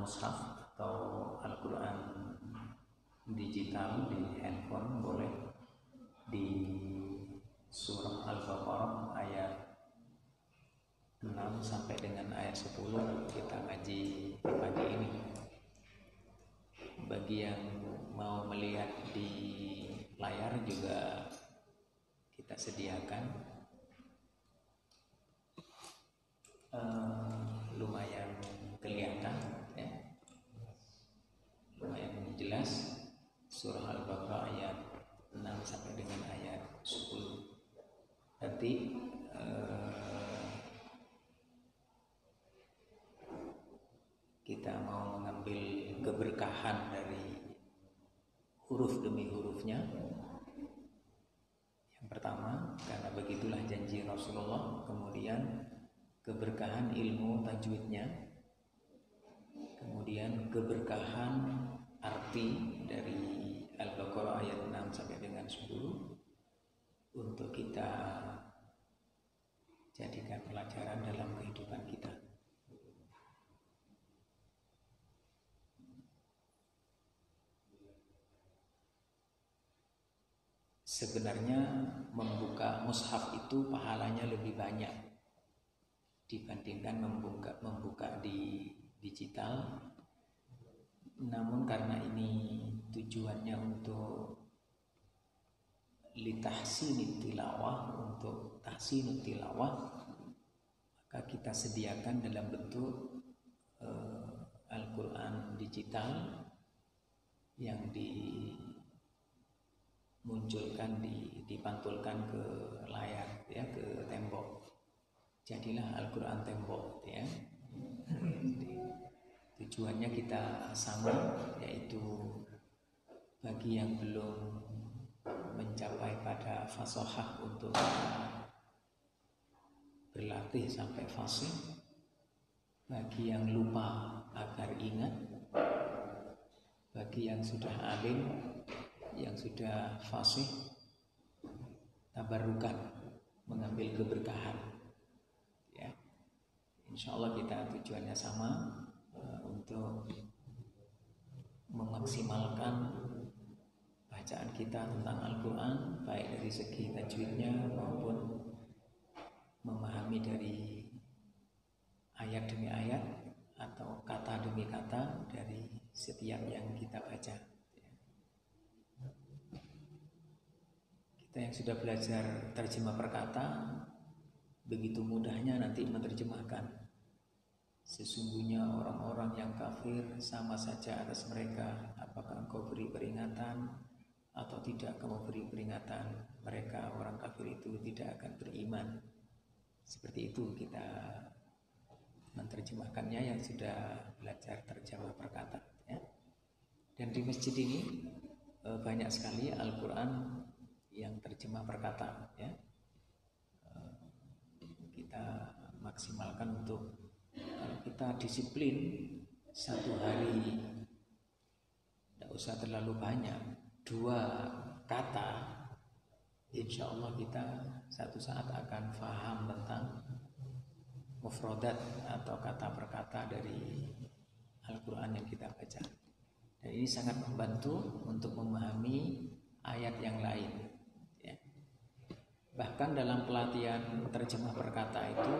mushaf atau Al-Quran digital di handphone boleh. Di surah Al-Baqarah ayat 6 sampai dengan ayat 10 kita ngaji pagi ini. Bagi yang mau melihat di layar juga kita sediakan, lumayan kelihatan ya, lumayan jelas. Surah Al-Baqarah ayat 6 sampai dengan ayat 10. Nanti kita mau mengambil keberkahan dari huruf demi hurufnya. Yang pertama, karena begitulah janji Rasulullah. Kemudian keberkahan ilmu tajwidnya. Kemudian keberkahan arti dari Al-Baqarah ayat 6 sampai dengan 10 untuk kita jadikan pelajaran dalam kehidupan kita. Sebenarnya membuka mushaf itu pahalanya lebih banyak dibandingkan membuka di digital. Namun karena ini tujuannya untuk litahsinit tilawah, untuk tahsinut tilawah, maka kita sediakan dalam bentuk Al-Quran digital yang dimunculkan, dipantulkan ke layar ya, ke tembok. Jadilah Al-Quran tembok ya. Tujuannya kita sama, yaitu bagi yang belum mencapai pada fasahah untuk berlatih sampai fasih, bagi yang lupa agar ingat, bagi yang sudah alim, yang sudah fasih, tabarrukan, mengambil keberkahan ya. Insyaallah kita tujuannya sama, untuk memaksimalkan bacaan kita tentang Al-Quran, baik dari segi tajwidnya maupun memahami dari ayat demi ayat atau kata demi kata dari setiap yang kita baca. Kita yang sudah belajar terjemah perkata, begitu mudahnya nanti menerjemahkan. Sesungguhnya orang-orang yang kafir sama saja atas mereka, apakah engkau beri peringatan atau tidak kamu beri peringatan, mereka orang kafir itu tidak akan beriman. Seperti itu kita menerjemahkannya yang sudah belajar terjemah perkata ya. Dan di masjid ini banyak sekali Al-Quran yang terjemah perkata ya. Kita maksimalkan untuk, kalau kita disiplin satu hari tidak usah terlalu banyak, 2 kata, insya Allah kita satu saat akan faham tentang mufradat atau kata per kata dari Al-Quran yang kita baca. Dan ini sangat membantu untuk memahami ayat yang lain ya. Bahkan dalam pelatihan terjemah perkata itu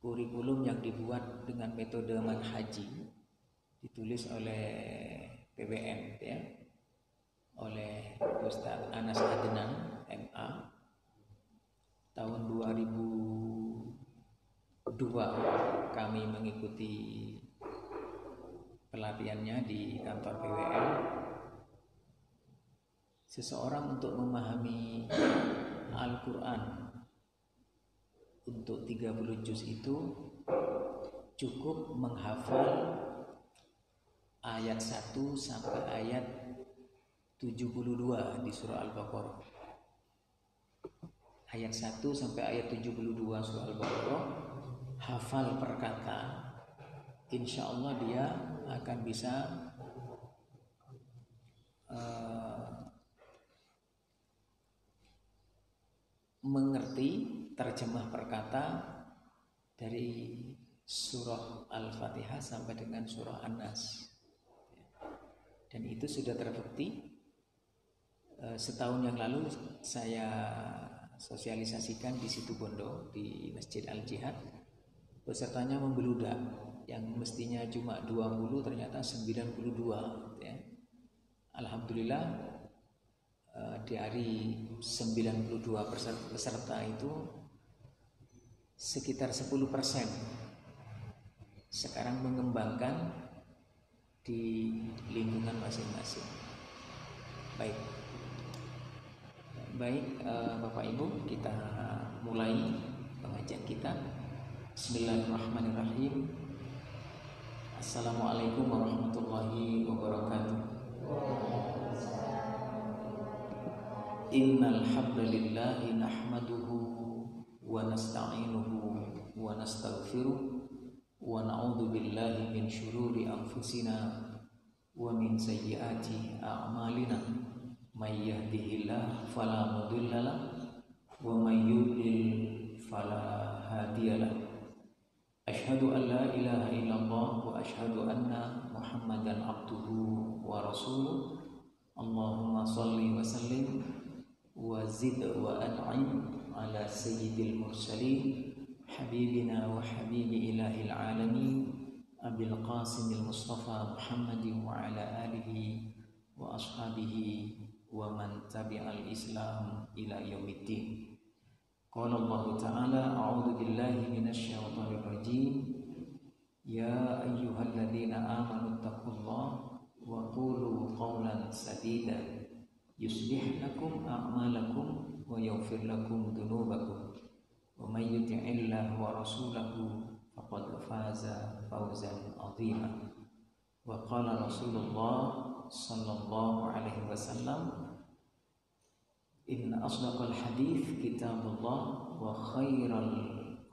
kurikulum yang dibuat dengan metode manhaji ditulis oleh PBM ya, oleh Ustaz Anas Adnan MA tahun 2002. Kami mengikuti pelatihannya di kantor PWL. Seseorang untuk memahami Al-Quran untuk 30 juz itu cukup menghafal ayat 1 sampai ayat 72 di surah Al-Baqarah. Ayat 1 sampai ayat 72 surah Al-Baqarah, hafal per kata, insya Allah dia akan bisa mengerti terjemah perkata dari surah Al-Fatihah sampai dengan surah An-Nas. Dan itu sudah terbukti. Setahun yang lalu saya sosialisasikan di Situbondo di Masjid Al-Jihad. Pesertanya membeludak, yang mestinya cuma 20 ternyata 92 ya. Alhamdulillah di hari 92 peserta itu sekitar 10% sekarang mengembangkan di lingkungan masing-masing. Baik Bapak Ibu, kita mulai pengajian kita. Bismillahirrahmanirrahim. Assalamualaikum warahmatullahi wabarakatuh. Innal hamdalillahi nahmaduhu wa nasta'inuhu wa nastaghfiruh wa na'udzu billahi min syururi anfusina wa min sayyiati a'malina. May yahdihillahu fala mudilla lahu wa may yudlil fala hadiya lahu. Asyhadu an la ilaha illallah wa asyhadu anna Muhammadan abduhu wa rasuluh. Allahumma shalli wa sallim wa zid wa an'im ala sayyidil mursalin habibina wa habibi ilahil alamin Abil Qasimil Mustafa Muhammadin wa ala alihi wa ashabihi wa man tabi'al Islam ila yaumiddin. Qala Allah Ta'ala, a'udzu billahi minasy syaithanir rajim. Ya ayyuhalladzina amanu taqullaha wa qulu qawlan sadida yuslih lakum a'malakum wa yaghfir lakum dzunubakum wa may yuti'illaha wa rasulahu faqad faza fawzan 'azima. Wa qala Rasulullah sallallahu alaihi wasallam, inna asdaqal hadits kitabullah wa khairal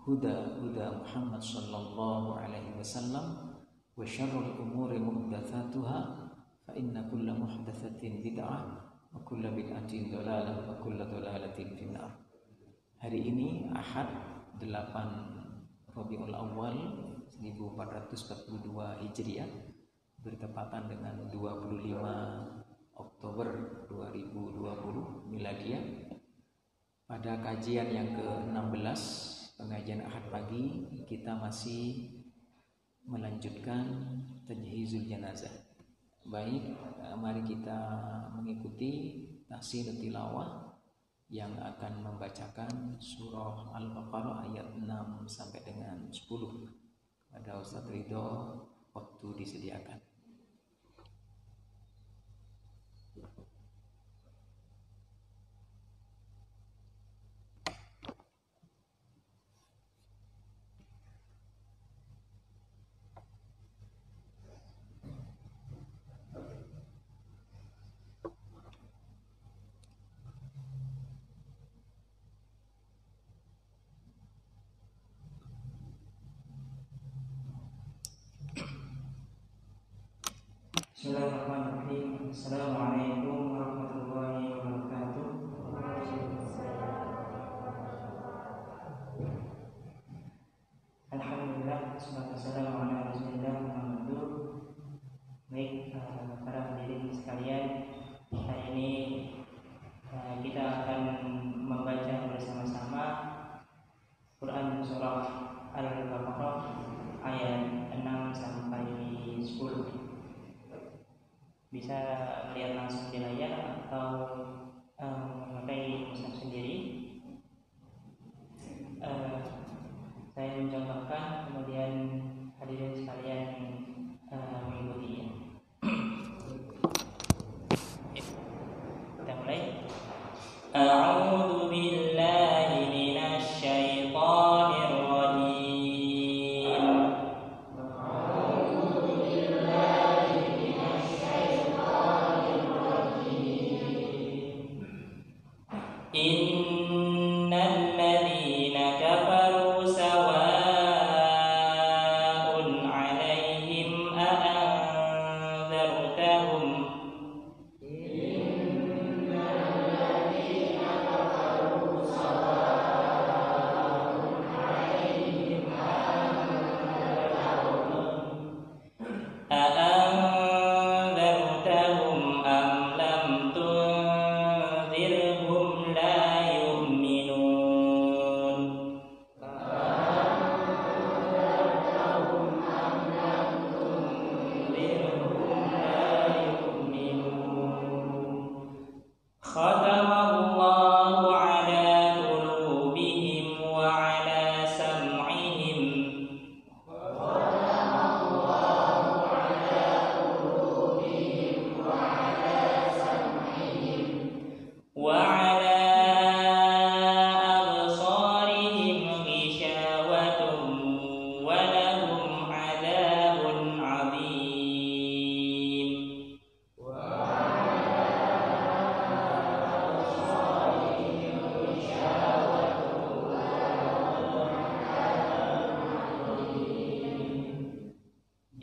huda Muhammad sallallahu alaihi wasallam wa syarrul umuri muhdatsatuha fa inna kulla muhdatsatin bid'ah wa kulla bid'atin dhalalah wa kulla dhalalatin finnar. Hari ini Ahad 8 Rabiul Awal 1442 Hijriah bertepatan dengan 25 Oktober 2020 Miladiah. Pada kajian yang ke-16 pengajian Ahad pagi, kita masih melanjutkan tajhizul janazah. Baik, mari kita mengikuti tahsinut tilawah yang akan membacakan surah Al-Baqarah ayat 6 sampai dengan 10. Pada Ustaz Ridho waktu disediakan. Bismillahirrahmanirrahim. Assalamualaikum warahmatullahi wabarakatuh. Alhamdulillah, wassalatu wassalamu ala rasulillah Muhammadur. Baik, para hadirin sekalian, hari ini kita akan membaca bersama-sama Quran surah Al-Baqarah ayat 6 sampai 10. Bisa melihat langsung di layar atau memakai mushaf sendiri. Saya mencontohkan, kemudian hadirin sekalian mengikutinya. Kita mulai. A'udzu billahi minasy syaithanir rajim. Innal ladzina kafaru sawa'un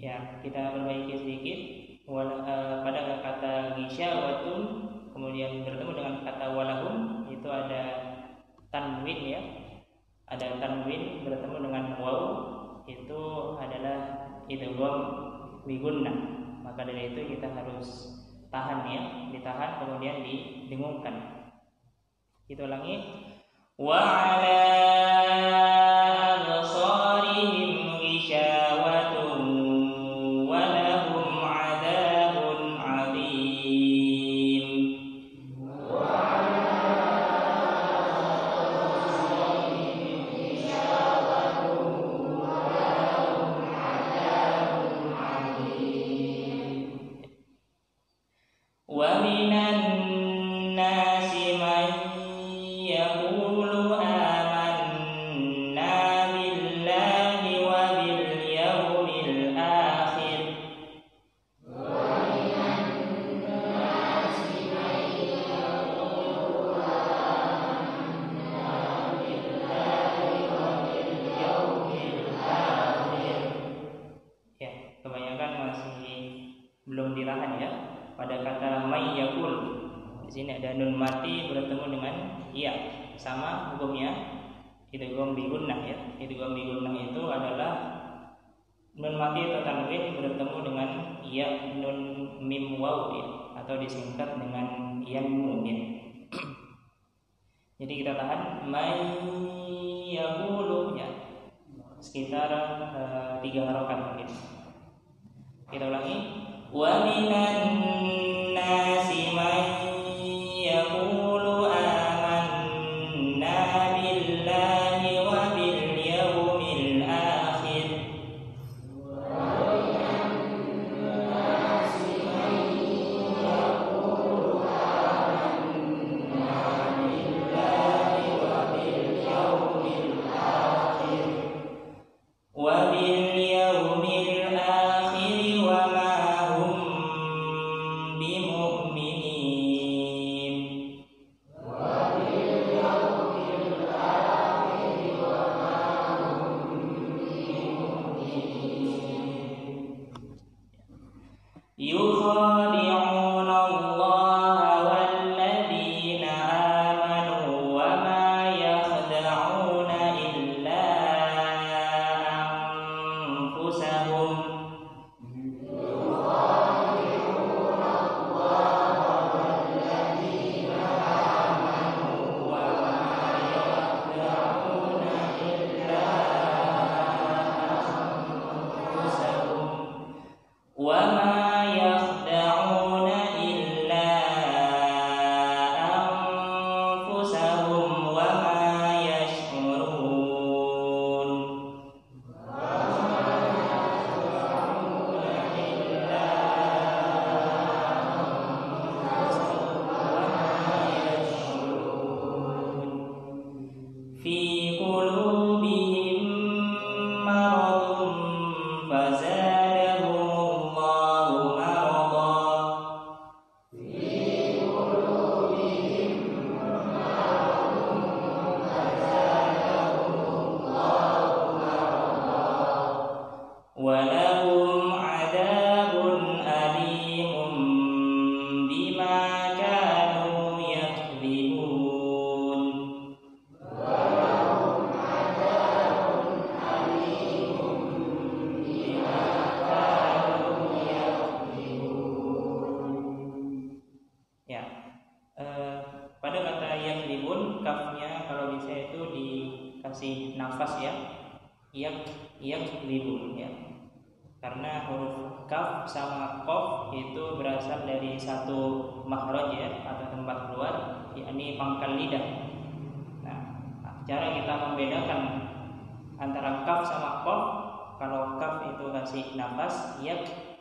Ya, kita perbaiki sedikit. Pada kata gisyawatun kemudian bertemu dengan kata walahum itu ada tanwin ya. Ada tanwin bertemu dengan waw, itu adalah idgham bi gunnah. Maka dari itu kita harus tahan ya, ditahan kemudian didengungkan. Kita ulangi. Wa 'ala absarihim ghishawatun wa lahum 'adzabun 'adzim. Wa 'ala absarihim ghishawatun wa lahum 'adzabun 'adzim. Wa minan nasi man yaqulu amanna billahi wa bil yawmil akhir. Wa minan nasi man yaqulu amanna billahi wa bil yawmil akhir. Ya, kebanyakan masih belum dirahan ya pada kata may yaqul. Di sini ada nun mati bertemu dengan iya, sama hukumnya idgham bi gunnah ya. Idgham bi gunnah itu adalah nun mati atau tanwin bertemu dengan iya nun mim waw ya, atau disingkat dengan yanmu ya. Jadi kita tahan may yaqulu ya, sekitar 3 harokat mungkin. Kita ulangi. Wa minan nasi man yaqulu amanna billahi wa bil yawmil akhir. Wa minan nasi man yaqulu amanna billahi wa bil yawmil akhir. Wa bil yawmil akhir wa ma hum bimu'minin. Wa bil yawmil akhir wa ma hum bimu'minin. Yukhadi'una Allah walladzina amanu wa ma yakhda'una illa anfusahum. Wa ma yakhda'una illa anfusahum wa ma yash'urun. Fi qulubihim maradun fazadahumullahu marada. Wa lahum 'adzabun alimun bima kanu yakdzibun. Ya, pada kata yakdzibun kafnya kalau bisa itu dikasih nafas ya. Yakdzibun ya. Karena huruf kaf sama qaf itu berasal dari satu makhraj ya, atau tempat keluar, yakni pangkal lidah. Nah, cara kita membedakan antara kaf sama qaf, kalau kaf itu kasih nafas,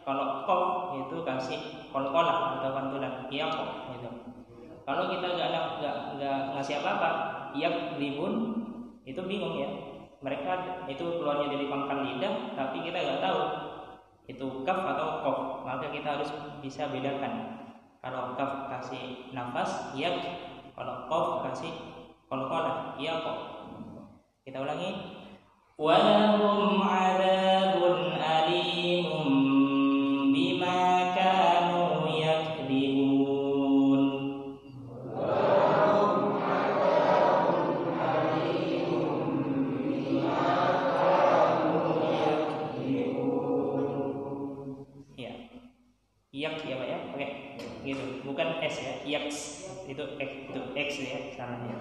kalau qaf itu kasih qalqalah atau pantulan, gitu. Kalau kita nggak ngasih apa-apa, yakdzibun, itu bingung ya. Mereka itu keluarnya dari pangkal lidah, tapi kita nggak tahu itu kaf atau qaf. Maka kita harus bisa bedakan. Kalau kaf kasih nafas, kalau qaf kasih qalqalah, qaf. Kita ulangi. Walahum 'adzabun alimun Yak ya Pak ya, oke, gitu, bukan S ya, yaks itu X ya, salah ya.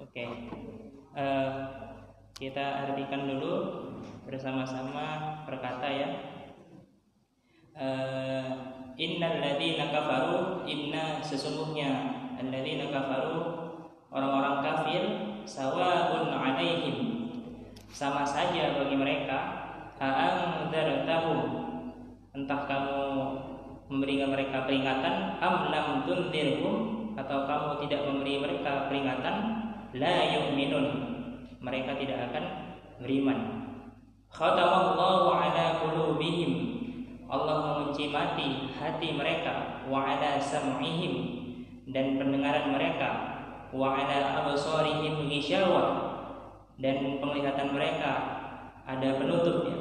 Oke, kita artikan dulu bersama-sama perkata ya. Innal ladzina kafaru, inna sesungguhnya alladzina kafaru orang-orang kafir, sawaun alaihim sama saja bagi mereka, a'andzartahum entah kamu memberikan mereka peringatan, am lam tunzirhum atau kamu tidak memberi mereka peringatan, la yu'minun mereka tidak akan beriman. Khatamallahu ala qulubihim Allah mengunci mati hati mereka, wa ala sam'ihim dan pendengaran mereka, wa ala absarihim ghishawah dan penglihatan mereka ada penutupnya,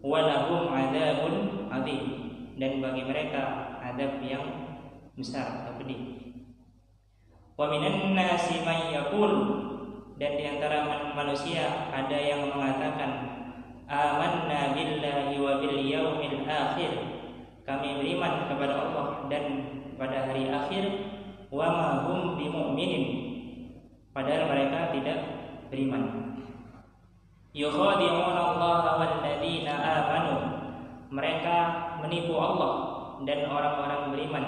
wa lahum adzabun adzim dan bagi mereka adab yang besar atau pedih. Wa minan nasi may yaqul dan di antara manusia ada yang mengatakan amanna billahi wa bil yaumil akhir kami beriman kepada Allah dan pada hari akhir, wa ma hum bimu'minin padahal mereka tidak beriman. Yukhadi'una Allah wal ladzina amanu mereka menipu Allah dan orang-orang beriman.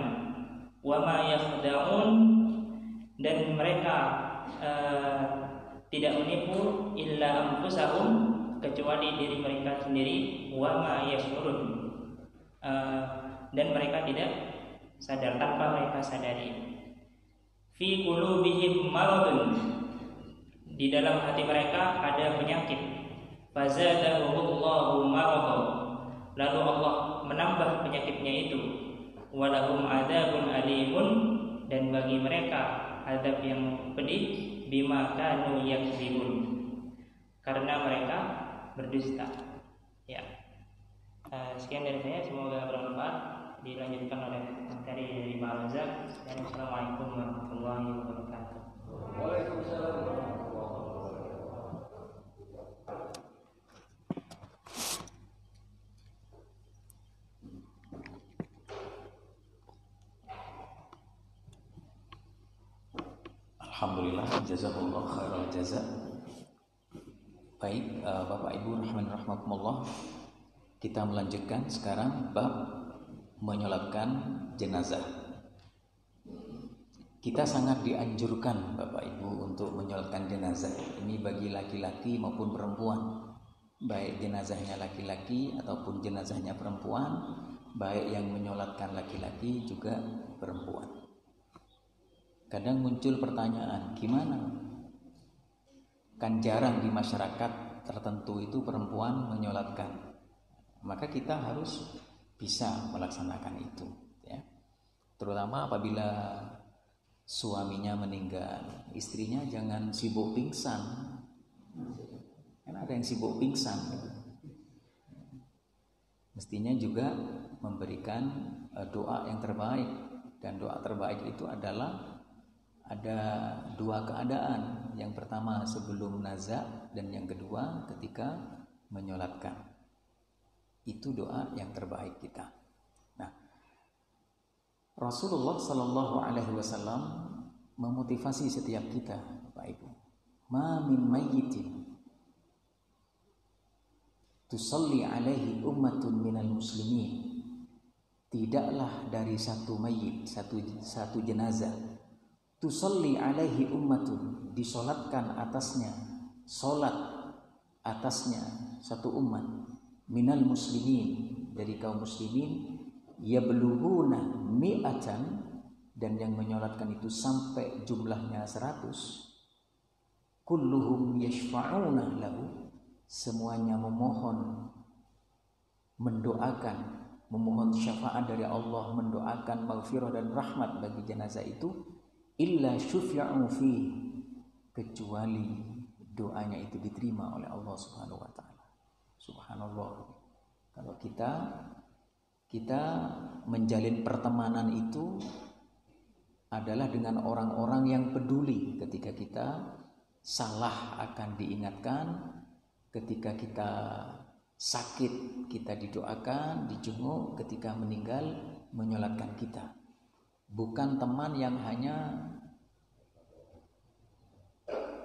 Wa ma yakhda'un dan mereka tidak menipu illa anfusahum kecuali diri mereka sendiri, wa ma yashurun dan mereka tidak sadar tanpa mereka sadari. Fi qulubihim maradun di dalam hati mereka ada penyakit. Fazadahumullahu maradan lalu Allah menambah penyakitnya itu. Walahum adzabun alimun dan bagi mereka azab yang pedih bima kanu yakzibun karena mereka berdusta. Ya. Sekian dari saya, semoga bermanfaat. Dilanjutkan oleh materi dari Pak Razak. Assalamualaikum warahmatullahi wabarakatuh. Waalaikumsalam warahmatullahi wabarakatuh. Alhamdulillah, jazakallahu khairal jaza. Baik, Bapak Ibu rahimakumullah, kita melanjutkan sekarang bab menyolatkan jenazah. Kita sangat dianjurkan Bapak Ibu untuk menyolatkan jenazah. Ini bagi laki-laki maupun perempuan, baik jenazahnya laki-laki ataupun jenazahnya perempuan, baik yang menyolatkan laki-laki juga perempuan. Kadang muncul pertanyaan, gimana? Kan jarang di masyarakat tertentu itu perempuan menyolatkan. Maka kita harus bisa melaksanakan itu, ya. Terutama apabila suaminya meninggal, istrinya jangan sibuk pingsan. Kan ada yang sibuk pingsan. Mestinya juga memberikan doa yang terbaik, dan doa terbaik itu adalah ada dua keadaan. Yang pertama sebelum nazak dan yang kedua ketika menyolatkan. Itu doa yang terbaik kita. Nah, Rasulullah Sallallahu Alaihi Wasallam memotivasi setiap kita, Bapak Ibu. Ma min mayyitin tusalli alaihi ummatun minal muslimin. Tidaklah dari satu mayit, satu jenazah, tusalli alaihi ummatun, disolatkan atasnya, solat atasnya satu umat, minal muslimin, dari kaum muslimin, yablughuna mi'atan, dan yang menyolatkan itu sampai jumlahnya 100, kulluhum yashfa'una lahu, semuanya memohon, mendoakan, memohon syafaat dari Allah, mendoakan maghfirah dan rahmat bagi jenazah itu, illa syufi'u fi, kecuali doanya itu diterima oleh Allah Subhanahu wa taala. Subhanallah. Kalau kita menjalin pertemanan itu adalah dengan orang-orang yang peduli. Ketika kita salah akan diingatkan, ketika kita sakit kita didoakan, dijenguk, ketika meninggal menyolatkan kita. Bukan teman yang hanya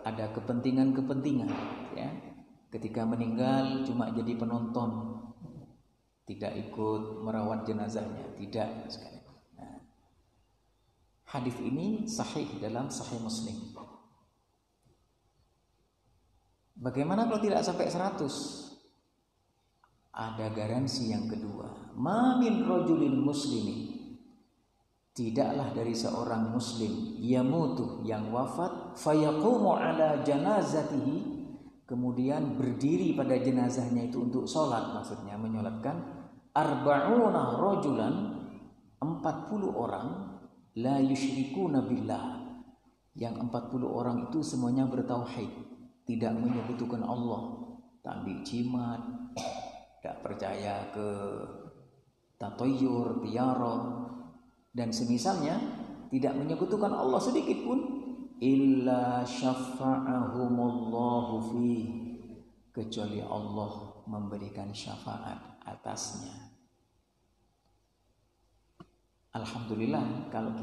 ada kepentingan-kepentingan, ya. Ketika meninggal cuma jadi penonton, tidak ikut merawat jenazahnya, tidak sekali. Nah, hadis ini sahih dalam Sahih Muslim. Bagaimana kalau tidak sampai 100? Ada garansi yang kedua. Ma min rajulin muslimin, tidaklah dari seorang muslim yamutu yang wafat, fayaqumu ala janazatihi, kemudian berdiri pada jenazahnya itu untuk sholat, maksudnya menyolatkan, arba'una rajulan, 40 orang, la yusyrikuna billah, yang 40 orang itu semuanya bertauhid, tidak menyekutukan Allah, tak ambil jimat, tak percaya ke tatoyur, tiara dan semisalnya, tidak menyekutukan Allah sedikit pun, illa syafa'ahumullahu fi, kecuali Allah memberikan syafaat atasnya. Alhamdulillah kalau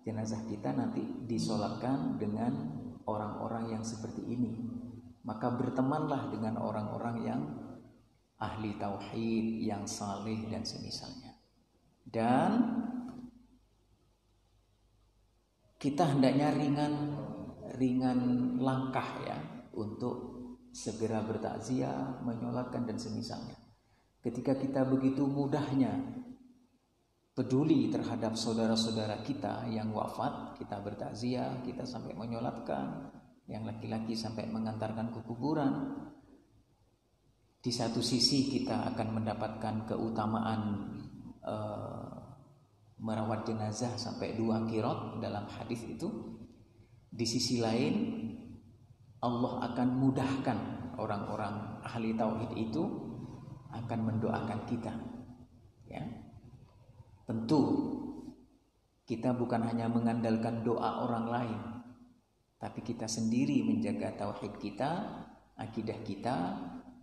jenazah kita nanti disolatkan dengan orang-orang yang seperti ini, maka bertemanlah dengan orang-orang yang ahli tauhid, yang saleh dan semisalnya. Dan kita hendaknya ringan langkah ya untuk segera bertakziah, menyolatkan dan semisalnya. Ketika kita begitu mudahnya peduli terhadap saudara-saudara kita yang wafat, kita bertakziah, kita sampai menyolatkan, yang laki-laki sampai mengantarkan ke kuburan. Di satu sisi kita akan mendapatkan keutamaan merawat jenazah sampai 2 qirat dalam hadis itu. Di sisi lain Allah akan mudahkan orang-orang ahli tauhid itu akan mendoakan kita, ya. Tentu kita bukan hanya mengandalkan doa orang lain, tapi kita sendiri menjaga tauhid kita, akidah kita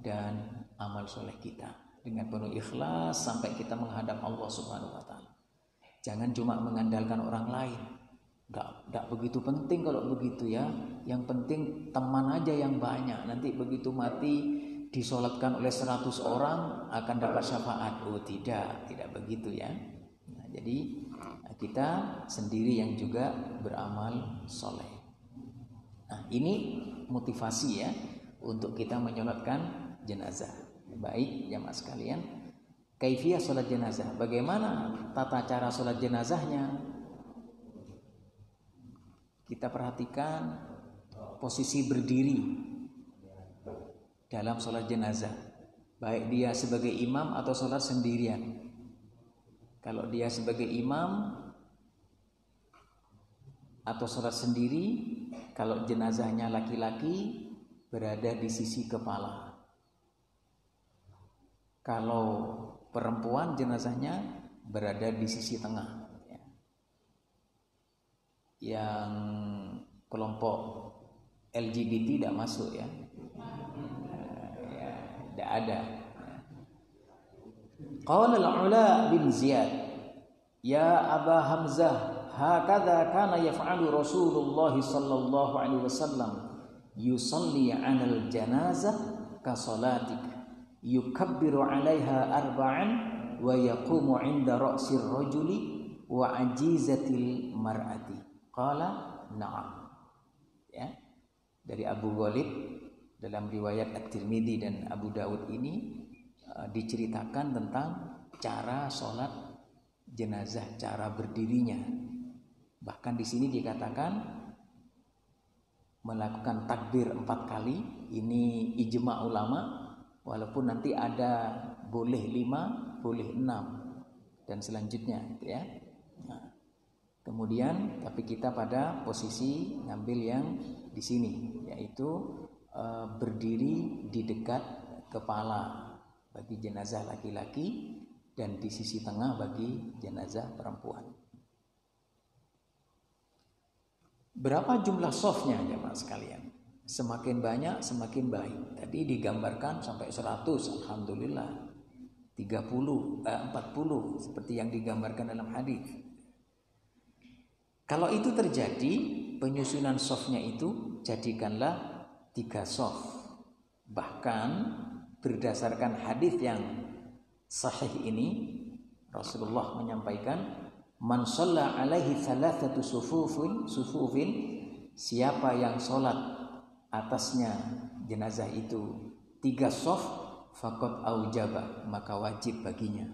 dan amal soleh kita dengan penuh ikhlas sampai kita menghadap Allah Subhanahu wa taala. Jangan cuma mengandalkan orang lain. Enggak begitu penting kalau begitu ya. Yang penting teman aja yang banyak. Nanti begitu mati disolatkan oleh 100 orang akan dapat syafaat. Oh tidak begitu ya. Nah, jadi kita sendiri yang juga beramal soleh. Nah, ini motivasi ya untuk kita menyolatkan jenazah. Baik jamaah sekalian, kaifiyah sholat jenazah. Bagaimana tata cara sholat jenazahnya? Kita perhatikan posisi berdiri dalam sholat jenazah. Baik dia sebagai imam atau sholat sendirian. Kalau dia sebagai imam atau sholat sendiri, kalau jenazahnya laki-laki berada di sisi kepala. Kalau perempuan jenazahnya berada di sisi tengah, ya. Yang kelompok LGBT tidak masuk ya, tidak ada. Qala al-Ula bin Ziyad, ya Aba Hamzah, hakadha kana yaf'alu Rasulullah sallallahu alaihi wasallam, yusalli 'alal janazah ka salatik, yukabbiru 'alaiha arba'an wa yaqumu 'inda ra'sir rajuli wa ajizatil mar'ati. Qala na'am. Ya. Dari Abu Ghalib dalam riwayat At-Tirmidzi dan Abu Daud ini diceritakan tentang cara sholat jenazah, cara berdirinya. Bahkan di sini dikatakan melakukan takbir 4 kali. Ini ijma' ulama. Walaupun nanti ada boleh 5, boleh 6 dan selanjutnya gitu ya. Nah, kemudian tapi kita pada posisi ngambil yang di sini, yaitu berdiri di dekat kepala bagi jenazah laki-laki dan di sisi tengah bagi jenazah perempuan. Berapa jumlah softnya jemaah sekalian? Semakin banyak semakin baik. Tadi digambarkan sampai 100, alhamdulillah. 30, 40 seperti yang digambarkan dalam hadis. Kalau itu terjadi, penyusunan softnya itu jadikanlah 3 soft. Bahkan berdasarkan hadis yang sahih ini, Rasulullah menyampaikan, man shalla alaihi thalathatu sufufin, siapa yang sholat atasnya jenazah itu 3 soft, faqad aujaba, maka wajib baginya,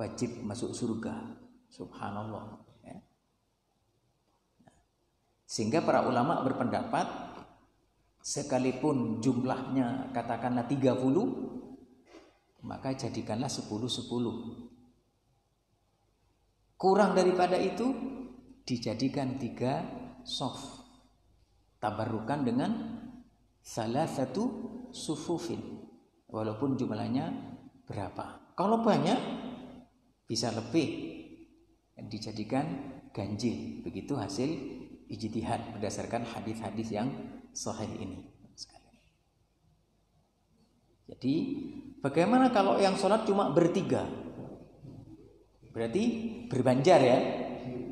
wajib masuk surga. Subhanallah. Sehingga para ulama berpendapat, sekalipun jumlahnya katakanlah 30, maka jadikanlah 10-10. Kurang daripada itu, dijadikan 3 soft. Tabarrukan dengan salah satu sufufin, walaupun jumlahnya berapa. Kalau banyak, bisa lebih, dijadikan ganjil. Begitu hasil ijtihad berdasarkan hadis-hadis yang sahih ini. Jadi bagaimana kalau yang sholat cuma bertiga? Berarti berbanjar ya.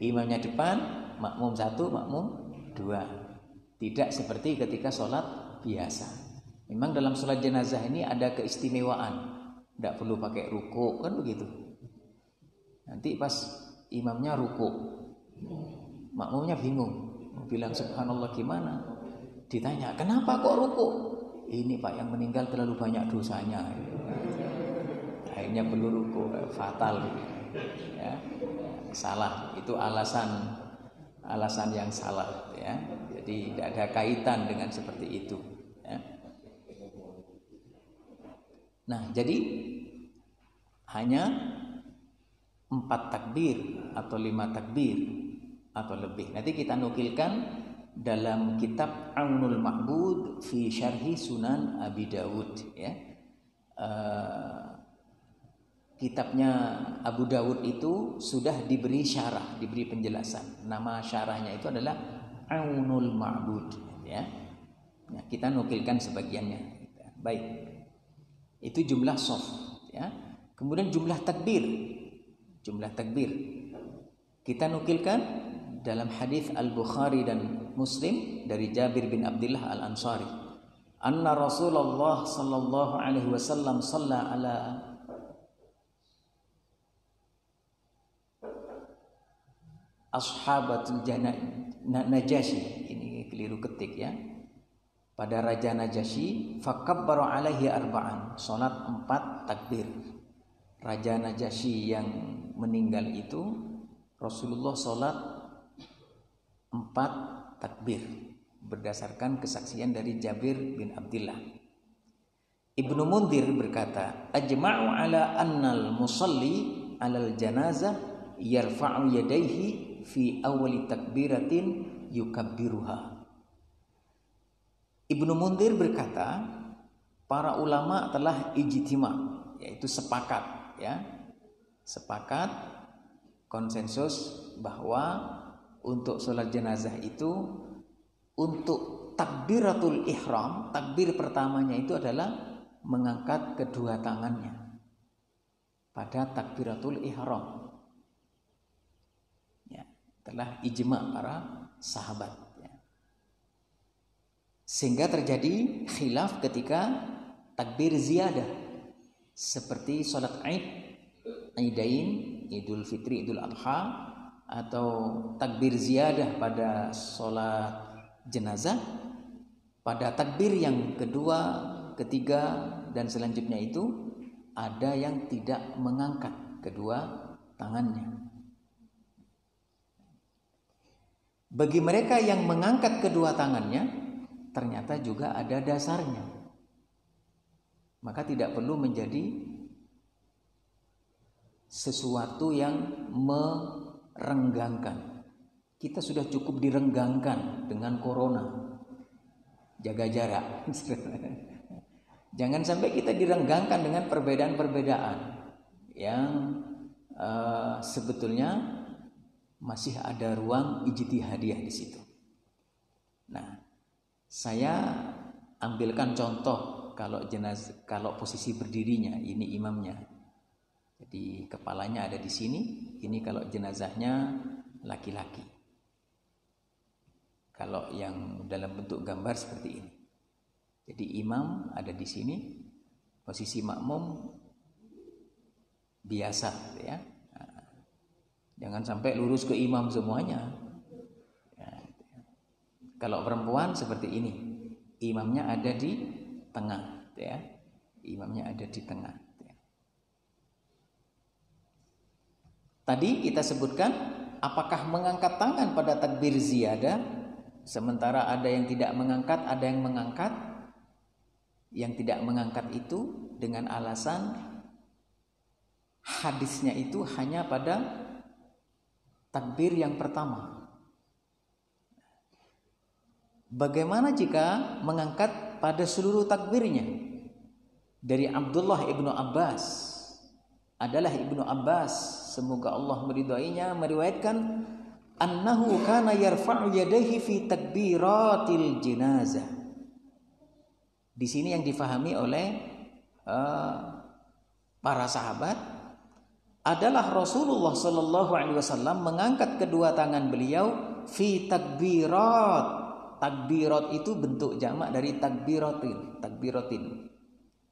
Imamnya depan, makmum 1, makmum 2. Tidak seperti ketika sholat biasa. Memang dalam sholat jenazah ini ada keistimewaan. Tidak perlu pakai ruku, kan begitu. Nanti pas imamnya ruku, makmumnya bingung, bilang subhanallah gimana? Ditanya, kenapa kok ruku? Ini Pak, yang meninggal terlalu banyak dosanya. Akhirnya perlu ruku, fatal. Ya, salah. Itu alasan yang salah. Ya, jadi tidak ada kaitan dengan seperti itu. Ya. Nah, jadi hanya 4 takbir atau 5 takbir atau lebih. Nanti kita nukilkan dalam kitab Aunul Ma'bud fi Syarhi Sunan Abi Dawud, ya. Kitabnya Abu Dawud itu sudah diberi syarah, diberi penjelasan. Nama syarahnya itu adalah Aunul Ma'bud, ya. Nah, kita nukilkan sebagiannya. Baik. Itu jumlah soft, ya. Kemudian jumlah takbir. Jumlah takbir kita nukilkan dalam hadis Al-Bukhari dan Muslim dari Jabir bin Abdullah Al-Ansari, anna Rasulullah sallallahu alaihi wasallam shalla ala ashabatul Najasyi. Ini keliru ketik ya. Pada Raja Najasyi, fakabbara alaihi arba'an, salat 4 takbir. Raja Najasyi yang meninggal itu Rasulullah salat 4 takbir berdasarkan kesaksian dari Jabir bin Abdullah. Ibnu Mundir berkata, ajma'u ala annal musalli alal janazah yarfa'u yadayhi fi awali takbiratin yukabbiruha. Ibnu Mundir berkata, para ulama telah ijtima, yaitu sepakat, ya, sepakat konsensus bahwa untuk sholat jenazah itu, untuk takbiratul ihram, takbir pertamanya itu adalah mengangkat kedua tangannya pada takbiratul ihram. Ya, telah ijma para sahabat. Ya. Sehingga terjadi khilaf ketika takbir ziyadah, seperti sholat Idain, Idul Fitri, Idul Adha, atau takbir ziyadah pada sholat jenazah. Pada takbir yang kedua, ketiga, dan selanjutnya itu ada yang tidak mengangkat kedua tangannya. Bagi mereka yang mengangkat kedua tangannya, ternyata juga ada dasarnya. Maka tidak perlu menjadi sesuatu yang merenggangkan. Kita sudah cukup direnggangkan dengan corona. Jaga jarak. Jangan sampai kita direnggangkan dengan perbedaan-perbedaan yang sebetulnya masih ada ruang ijtihadiyah di situ. Nah, Saya ambilkan contoh kalau posisi berdirinya, ini imamnya. Jadi kepalanya ada di sini, ini kalau jenazahnya laki-laki. Kalau yang dalam bentuk gambar seperti ini. Jadi imam ada di sini, posisi makmum biasa ya. Jangan sampai lurus ke imam semuanya. Ya. Kalau perempuan seperti ini, imamnya ada di tengah, ya. Imamnya ada di tengah. Ya. Tadi kita sebutkan, apakah mengangkat tangan pada takbir ziyadah, sementara ada yang tidak mengangkat, ada yang mengangkat. Yang tidak mengangkat itu dengan alasan hadisnya itu hanya pada takbir yang pertama. Bagaimana jika mengangkat pada seluruh takbirnya? Dari Abdullah ibnu Abbas, adalah ibnu Abbas, semoga Allah meridainya, meriwayatkan annahu kana yarfa'u yadayhi fi takbiratil jenazah. Di sini yang difahami oleh para sahabat adalah Rasulullah Sallallahu Alaihi Wasallam mengangkat kedua tangan beliau fi takbirat. Takbirat itu bentuk jamak dari takbiratin.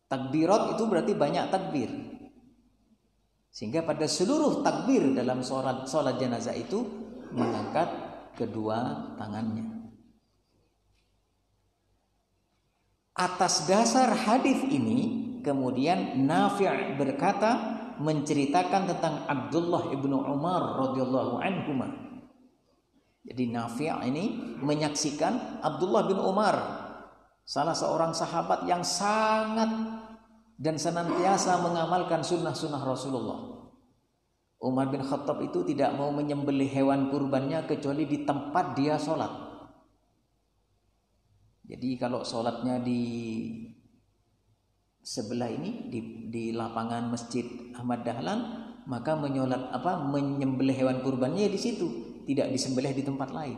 Takbirat itu berarti banyak takbir. Sehingga pada seluruh takbir dalam sholat jenazah itu mengangkat kedua tangannya. Atas dasar hadis ini kemudian Nafi' berkata, menceritakan tentang Abdullah ibnu Umar radhiyallahu anhuma. Jadi Nafi' ini menyaksikan Abdullah bin Umar, salah seorang sahabat yang sangat dan senantiasa mengamalkan sunnah-sunnah Rasulullah. Umar bin Khattab itu tidak mau menyembelih hewan kurbannya kecuali di tempat dia sholat. Jadi kalau sholatnya di sebelah ini di lapangan Masjid Ahmad Dahlan, maka menyembelih hewan kurbannya di situ, tidak disembelih di tempat lain.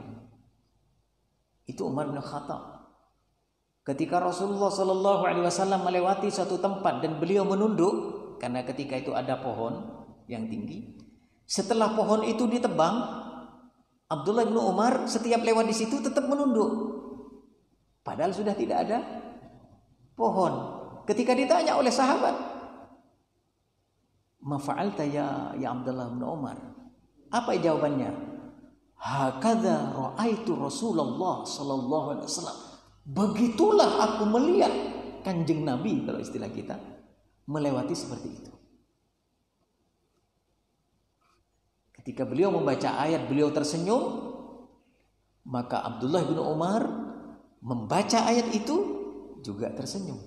Itu Umar bin Khattab. Ketika Rasulullah Shallallahu Alaihi Wasallam melewati suatu tempat dan beliau menunduk karena ketika itu ada pohon yang tinggi. Setelah pohon itu ditebang, Abdullah bin Umar setiap lewat di situ tetap menunduk, padahal sudah tidak ada pohon. Ketika ditanya oleh sahabat, "Ma fa'alta ya Abdullah bin Umar?" Apa jawabannya? "Hakadza ra'aitu Rasulullah sallallahu alaihi wasallam." Begitulah aku melihat Kanjeng Nabi, kalau istilah kita, melewati seperti itu. Ketika beliau membaca ayat, beliau tersenyum, maka Abdullah bin Umar membaca ayat itu juga tersenyum.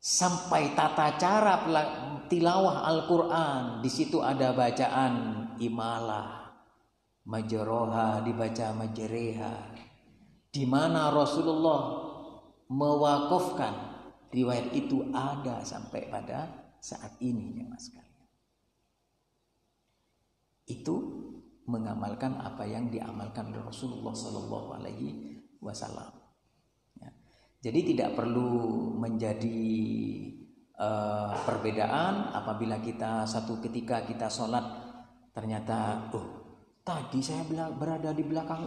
Sampai tata cara tilawah Al-Quran, di situ ada bacaan imalah, majroha dibaca majreha, di mana Rasulullah mewakafkan riwayat itu ada sampai pada saat ini, ya mas kalian. Itu mengamalkan apa yang diamalkan oleh Rasulullah Sallallahu Alaihi Wasallam. Jadi tidak perlu menjadi perbedaan apabila kita satu ketika kita sholat ternyata tadi saya berada di belakang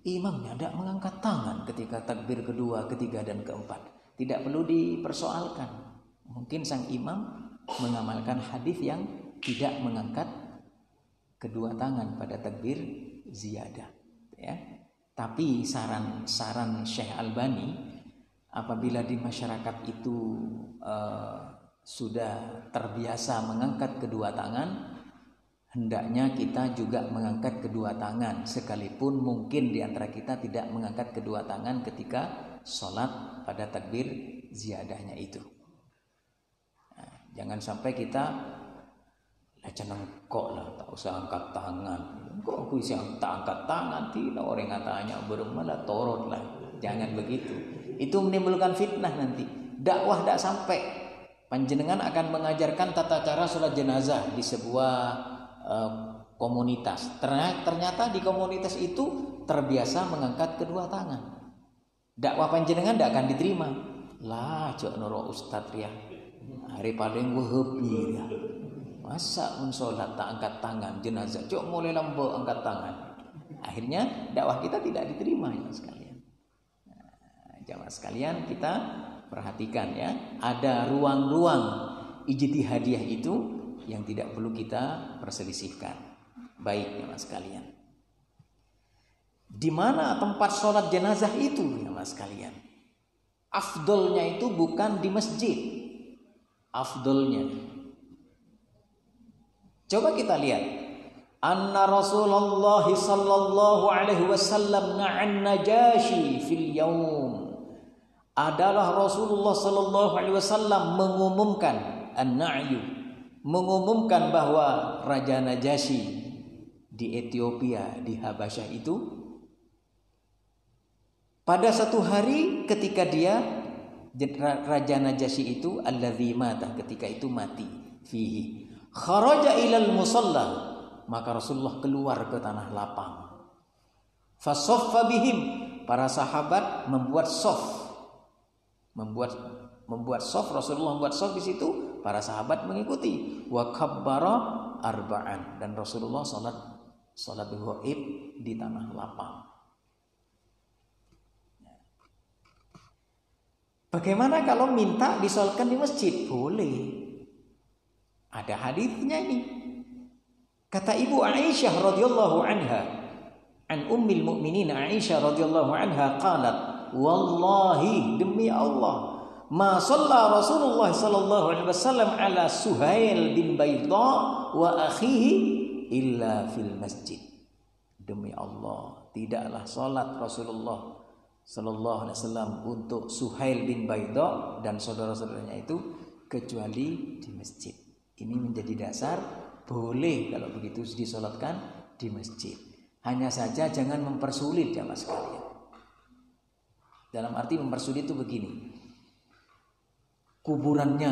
imamnya tidak mengangkat tangan ketika takbir kedua, ketiga dan keempat. Tidak perlu dipersoalkan. Mungkin sang imam mengamalkan hadis yang tidak mengangkat kedua tangan pada takbir ziyadah, ya. Tapi saran Syekh Albani, apabila di masyarakat itu sudah terbiasa mengangkat kedua tangan, hendaknya kita juga mengangkat kedua tangan, sekalipun mungkin di antara kita tidak mengangkat kedua tangan ketika sholat pada takbir ziyadahnya itu. Nah, jangan sampai kita kok lah tak usah angkat tangan. Kok aku bisa angkat tangan? Tidak, orang katanya bermalah torot lah. Jangan begitu. Itu menimbulkan fitnah nanti. Dakwah tidak sampai. Panjenengan akan mengajarkan tata cara sholat jenazah di sebuah komunitas. Ternyata di komunitas itu terbiasa mengangkat kedua tangan. Dakwah panjenengan tidak akan diterima. Lah, jok noro ustad ya. Hari paling wahabi ya. Masa sholat tak angkat tangan jenazah, jok mulai lambo angkat tangan. Akhirnya dakwah kita tidak diterima ya sekalian. Nah, jamaah sekalian kita perhatikan ya, ada ruang-ruang ijtihadiyah itu yang tidak perlu kita perselisihkan. Baik jamaah sekalian. Di mana tempat sholat jenazah itu jamaah sekalian? Afdolnya itu bukan di masjid. Afdolnya. Coba kita lihat. Anna Rasulullah sallallahu alaihi wasallam na'an Najashi fil yaum. Adalah Rasulullah sallallahu alaihi wasallam mengumumkan an-na'yu, mengumumkan bahwa Raja Najasyi di Ethiopia, di Habasyah itu pada satu hari ketika dia Raja Najasyi itu alladzi mata, ketika itu mati fihi kharaja ilal musalla, maka Rasulullah keluar ke tanah lapang. Fasaffa bihim, para sahabat membuat saf, membuat saf, Rasulullah membuat saf di situ, para sahabat mengikuti. Wa kabbara arba'an, dan Rasulullah salat ghaib di tanah lapang. Bagaimana kalau minta disolatkan di masjid? Boleh. Ada hadisnya ini. Kata Ibu Aisyah radhiyallahu anha, an ummil mukminin Aisyah radhiyallahu anha qalat, wallahi, demi Allah, ma shalla Rasulullah sallallahu alaihi wasallam ala Suhail bin Bayda wa akhihi illa fil masjid. Demi Allah, tidaklah salat Rasulullah sallallahu alaihi wasallam untuk Suhail bin Bayda dan saudara-saudaranya itu kecuali di masjid. Ini menjadi dasar boleh kalau begitu disolatkan di masjid. Hanya saja jangan mempersulit jamaah sekalian. Dalam arti mempersulit itu begini. Kuburannya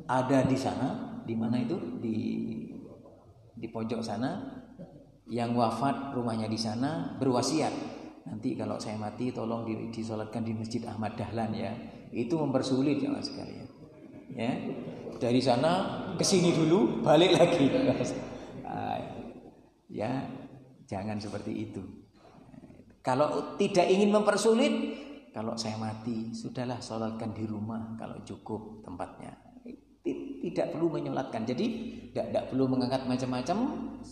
ada di sana, di mana itu? Di pojok sana. Yang wafat rumahnya di sana berwasiat. Nanti kalau saya mati tolong disolatkan di Masjid Ahmad Dahlan ya. Itu mempersulit jamaah sekalian. Ya. Dari sana ke sini dulu, balik lagi. Ya, jangan seperti itu. Kalau tidak ingin mempersulit, kalau saya mati, sudahlah sholatkan di rumah kalau cukup tempatnya. Tidak perlu menyolatkan. Jadi tidak perlu mengangkat macam-macam,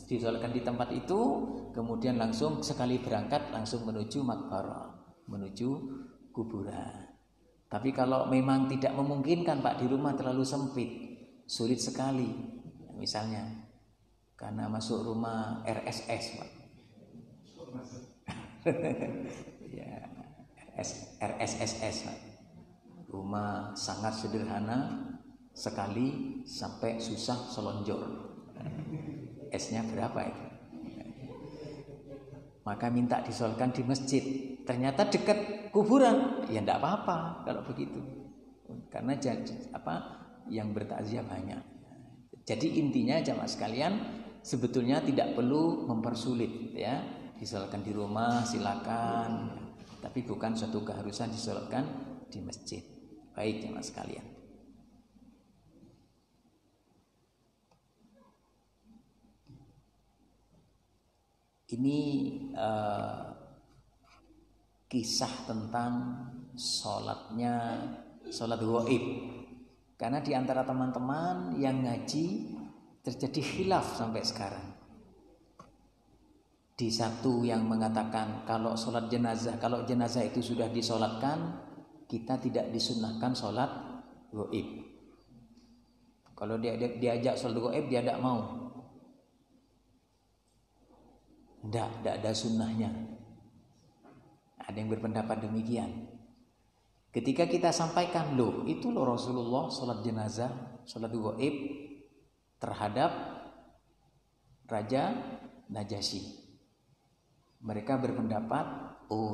disolatkan di tempat itu, kemudian langsung sekali berangkat langsung menuju makbarah, menuju kuburan. Tapi kalau memang tidak memungkinkan Pak, di rumah terlalu sempit, sulit sekali. Misalnya karena masuk rumah RSS Pak. Ya, RSSS Pak. Rumah sangat sederhana sekali sampai susah selonjor. S-nya berapa itu? Maka minta disolatkan di masjid. Ternyata dekat kuburan, ya tidak apa-apa kalau begitu. Karena yang bertakziah banyak. Jadi intinya jamaah sekalian, sebetulnya tidak perlu mempersulit ya. Disolatkan di rumah silakan, tapi bukan suatu keharusan disolatkan di masjid. Baik jamaah sekalian. Ini kisah tentang sholat ghaib. Karena di antara teman-teman yang ngaji terjadi khilaf sampai sekarang. Di satu yang mengatakan kalau sholat jenazah, kalau jenazah itu sudah disolatkan, kita tidak disunnahkan sholat ghaib. Kalau dia diajak sholat ghaib, dia tidak mau. Tidak ada sunnahnya. Ada yang berpendapat demikian. Ketika kita sampaikan, itu Rasulullah sholat jenazah, sholat ghaib terhadap Raja Najasyi. Mereka berpendapat,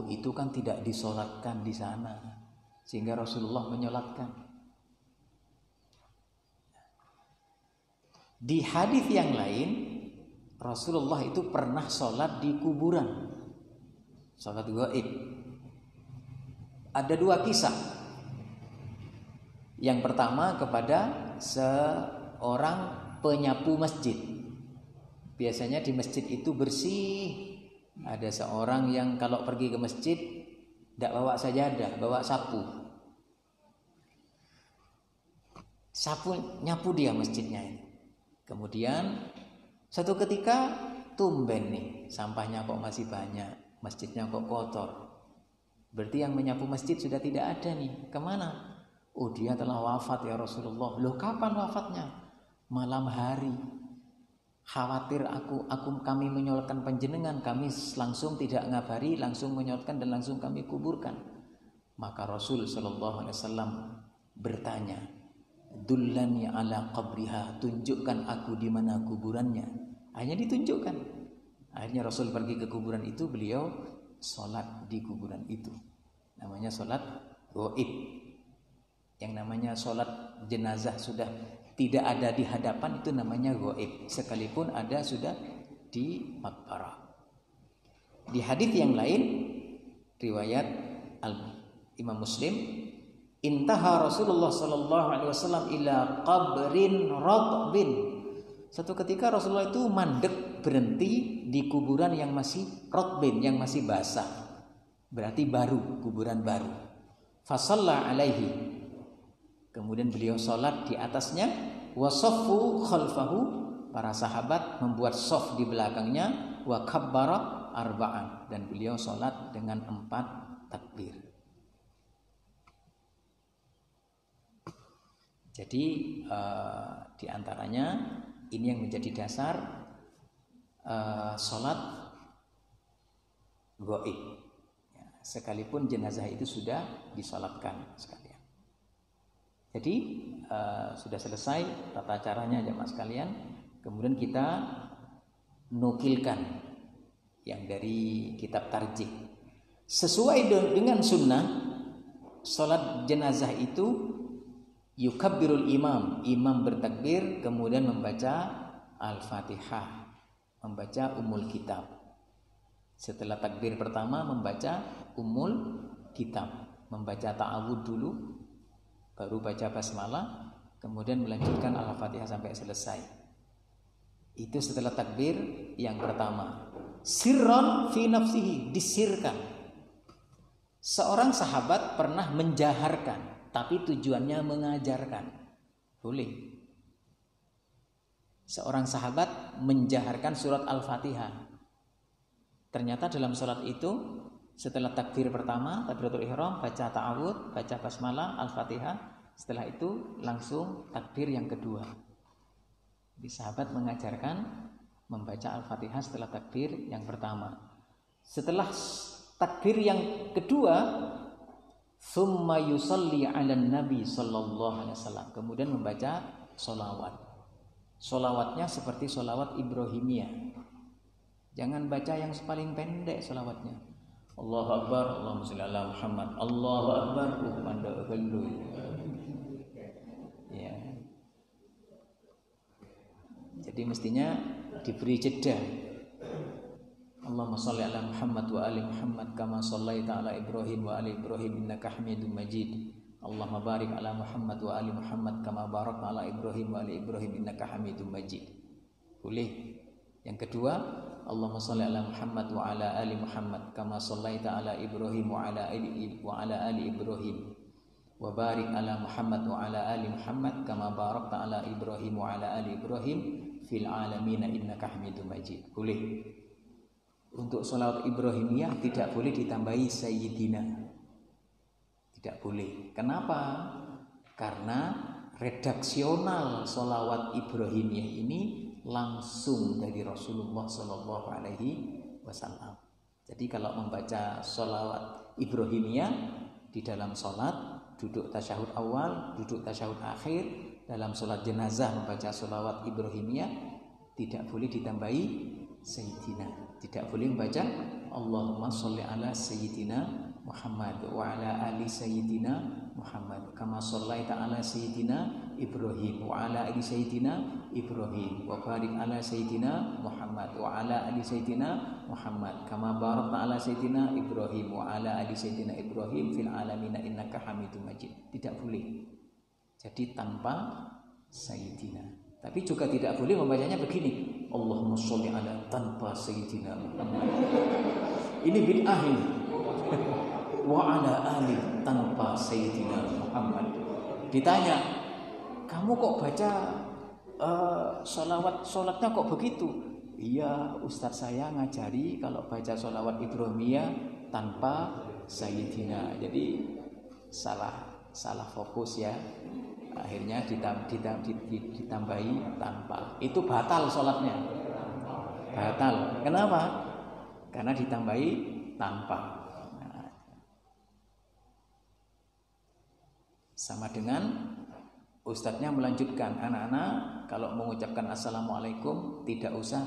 itu kan tidak disolatkan di sana, sehingga Rasulullah menyolatkan. Di hadis yang lain, Rasulullah itu pernah sholat di kuburan, sholat gaib. Ada 2 kisah. Yang pertama kepada seorang penyapu masjid. Biasanya di masjid itu bersih. Ada seorang yang kalau pergi ke masjid tidak bawa sajadah, bawa sapu. Sapu nyapu dia masjidnya ini. Kemudian satu ketika tumben nih, sampahnya kok masih banyak, masjidnya kok kotor. Berarti yang menyapu masjid sudah tidak ada nih. Kemana? Oh, dia telah wafat ya Rasulullah. Loh, kapan wafatnya? Malam hari. Khawatir kami menyolatkan panjenengan, kami langsung tidak ngabari, langsung menyolatkan dan langsung kami kuburkan. Maka Rasul sallallahu alaihi wasallam bertanya, "Dullani ala qabriha, tunjukkan aku di mana kuburannya." Hanya ditunjukkan. Akhirnya Rasul pergi ke kuburan itu, beliau sholat di kuburan itu. Namanya sholat gaib. Yang namanya sholat jenazah sudah tidak ada di hadapan, itu namanya gaib. Sekalipun ada sudah di maqbarah. Di hadis yang lain riwayat Imam Muslim, intaha Rasulullah sallallahu alaihi wasallam ila qabrin radbin. Satu ketika Rasulullah itu mandek, berhenti di kuburan yang masih radbin, yang masih basah. Berarti baru, kuburan baru. Fasalla alaihi. Kemudian beliau sholat di atasnya. Wasaffu khalfahu, para sahabat membuat shaf di belakangnya. Wa kabbara arba'an, dan beliau sholat dengan 4 takbir. Jadi di antaranya ini yang menjadi dasar sholat gaib. Ya, sekalipun jenazah itu sudah disolatkan sekalian. Jadi sudah selesai tata caranya jemaah sekalian. Kemudian kita nukilkan yang dari kitab tarjih. Sesuai dengan sunnah, sholat jenazah itu yukabbirul imam, imam bertakbir kemudian membaca al-fatihah, membaca ummul kitab. Setelah takbir pertama membaca ummul kitab, membaca ta'awud dulu, baru baca basmalah, kemudian melanjutkan al-fatihah sampai selesai. Itu setelah takbir yang pertama. Sirron fi nafsihi, disirkan. Seorang sahabat pernah menjaharkan, tapi tujuannya mengajarkan. Boleh. Seorang sahabat menjaharkan surat Al-Fatihah. Ternyata dalam surat itu setelah takbir pertama, takbiratul ihram, baca ta'awud, baca basmalah, Al-Fatihah. Setelah itu langsung takbir yang kedua. Jadi sahabat mengajarkan membaca Al-Fatihah setelah takbir yang pertama. Setelah takbir yang kedua, summa yusalli 'alan nabi sallallahu alaihi wasallam. Kemudian membaca sholawat. Sholawatnya seperti sholawat Ibrahimiyah. Jangan baca yang paling pendek sholawatnya. Allahu Akbar, Allahumma sholli ala Muhammad. Allahu Akbar, mandek gelu. Ya. Jadi mestinya diberi jeda. Allahumma sholli ala Muhammad wa ali Muhammad kama shallaita ala Ibrahim wa ali Ibrahim innaka Hamidum Majid. Allahumma barik ala Muhammad wa ali Muhammad kama barakta ala Ibrahim wa ali Ibrahim innaka Hamidum Majid. Boleh. Yang kedua, Allahumma sholli ala Muhammad wa ala ali Muhammad kama shallaita ala Ibrahim wa ala ali Ibrahim wa barik ala Muhammad wa ala ali Muhammad kama barakta ala Ibrahim wa ala ali Ibrahim fil alamin innaka Hamidum Majid. Boleh. Untuk sholawat Ibrahimiyah tidak boleh ditambahi Sayyidina. Tidak boleh. Kenapa? Karena redaksional sholawat Ibrahimiyah ini langsung dari Rasulullah Sallallahu Alaihi Wasallam. Jadi kalau membaca sholawat Ibrahimiyah di dalam sholat, duduk tasyahud awal, duduk tasyahud akhir, dalam sholat jenazah membaca sholawat Ibrahimiyah tidak boleh ditambahi Sayyidina. Tidak boleh membaca Allahumma sholli ala Sayyidina Muhammad wa ala ali sayyidina Muhammad kama shallaita ala sayyidina Ibrahim wa ala ali sayyidina Ibrahim wa barik ala sayyidina Muhammad wa ala ali sayyidina Muhammad kama barakta ala sayyidina Ibrahim wa ala ali sayyidina Ibrahim fil alamin innaka Hamidum Majid. Tidak boleh. Jadi tanpa sayyidina. Tapi juga tidak boleh membacanya begini, Allahumma sholli ala tanpa sayyidina Muhammad. Ini bid'ah ini. Wa ala ali tanpa sayyidina Muhammad. Ditanya, kamu kok baca sholatnya kok begitu? Iya, ustadz saya ngajari kalau baca sholawat Ibrahimiyah tanpa sayyidina. Jadi salah fokus ya. Akhirnya ditambahi tanpa. Itu batal sholatnya. Batal. Kenapa? Karena ditambahi tanpa. Sama dengan ustadznya melanjutkan, anak-anak kalau mengucapkan assalamualaikum tidak usah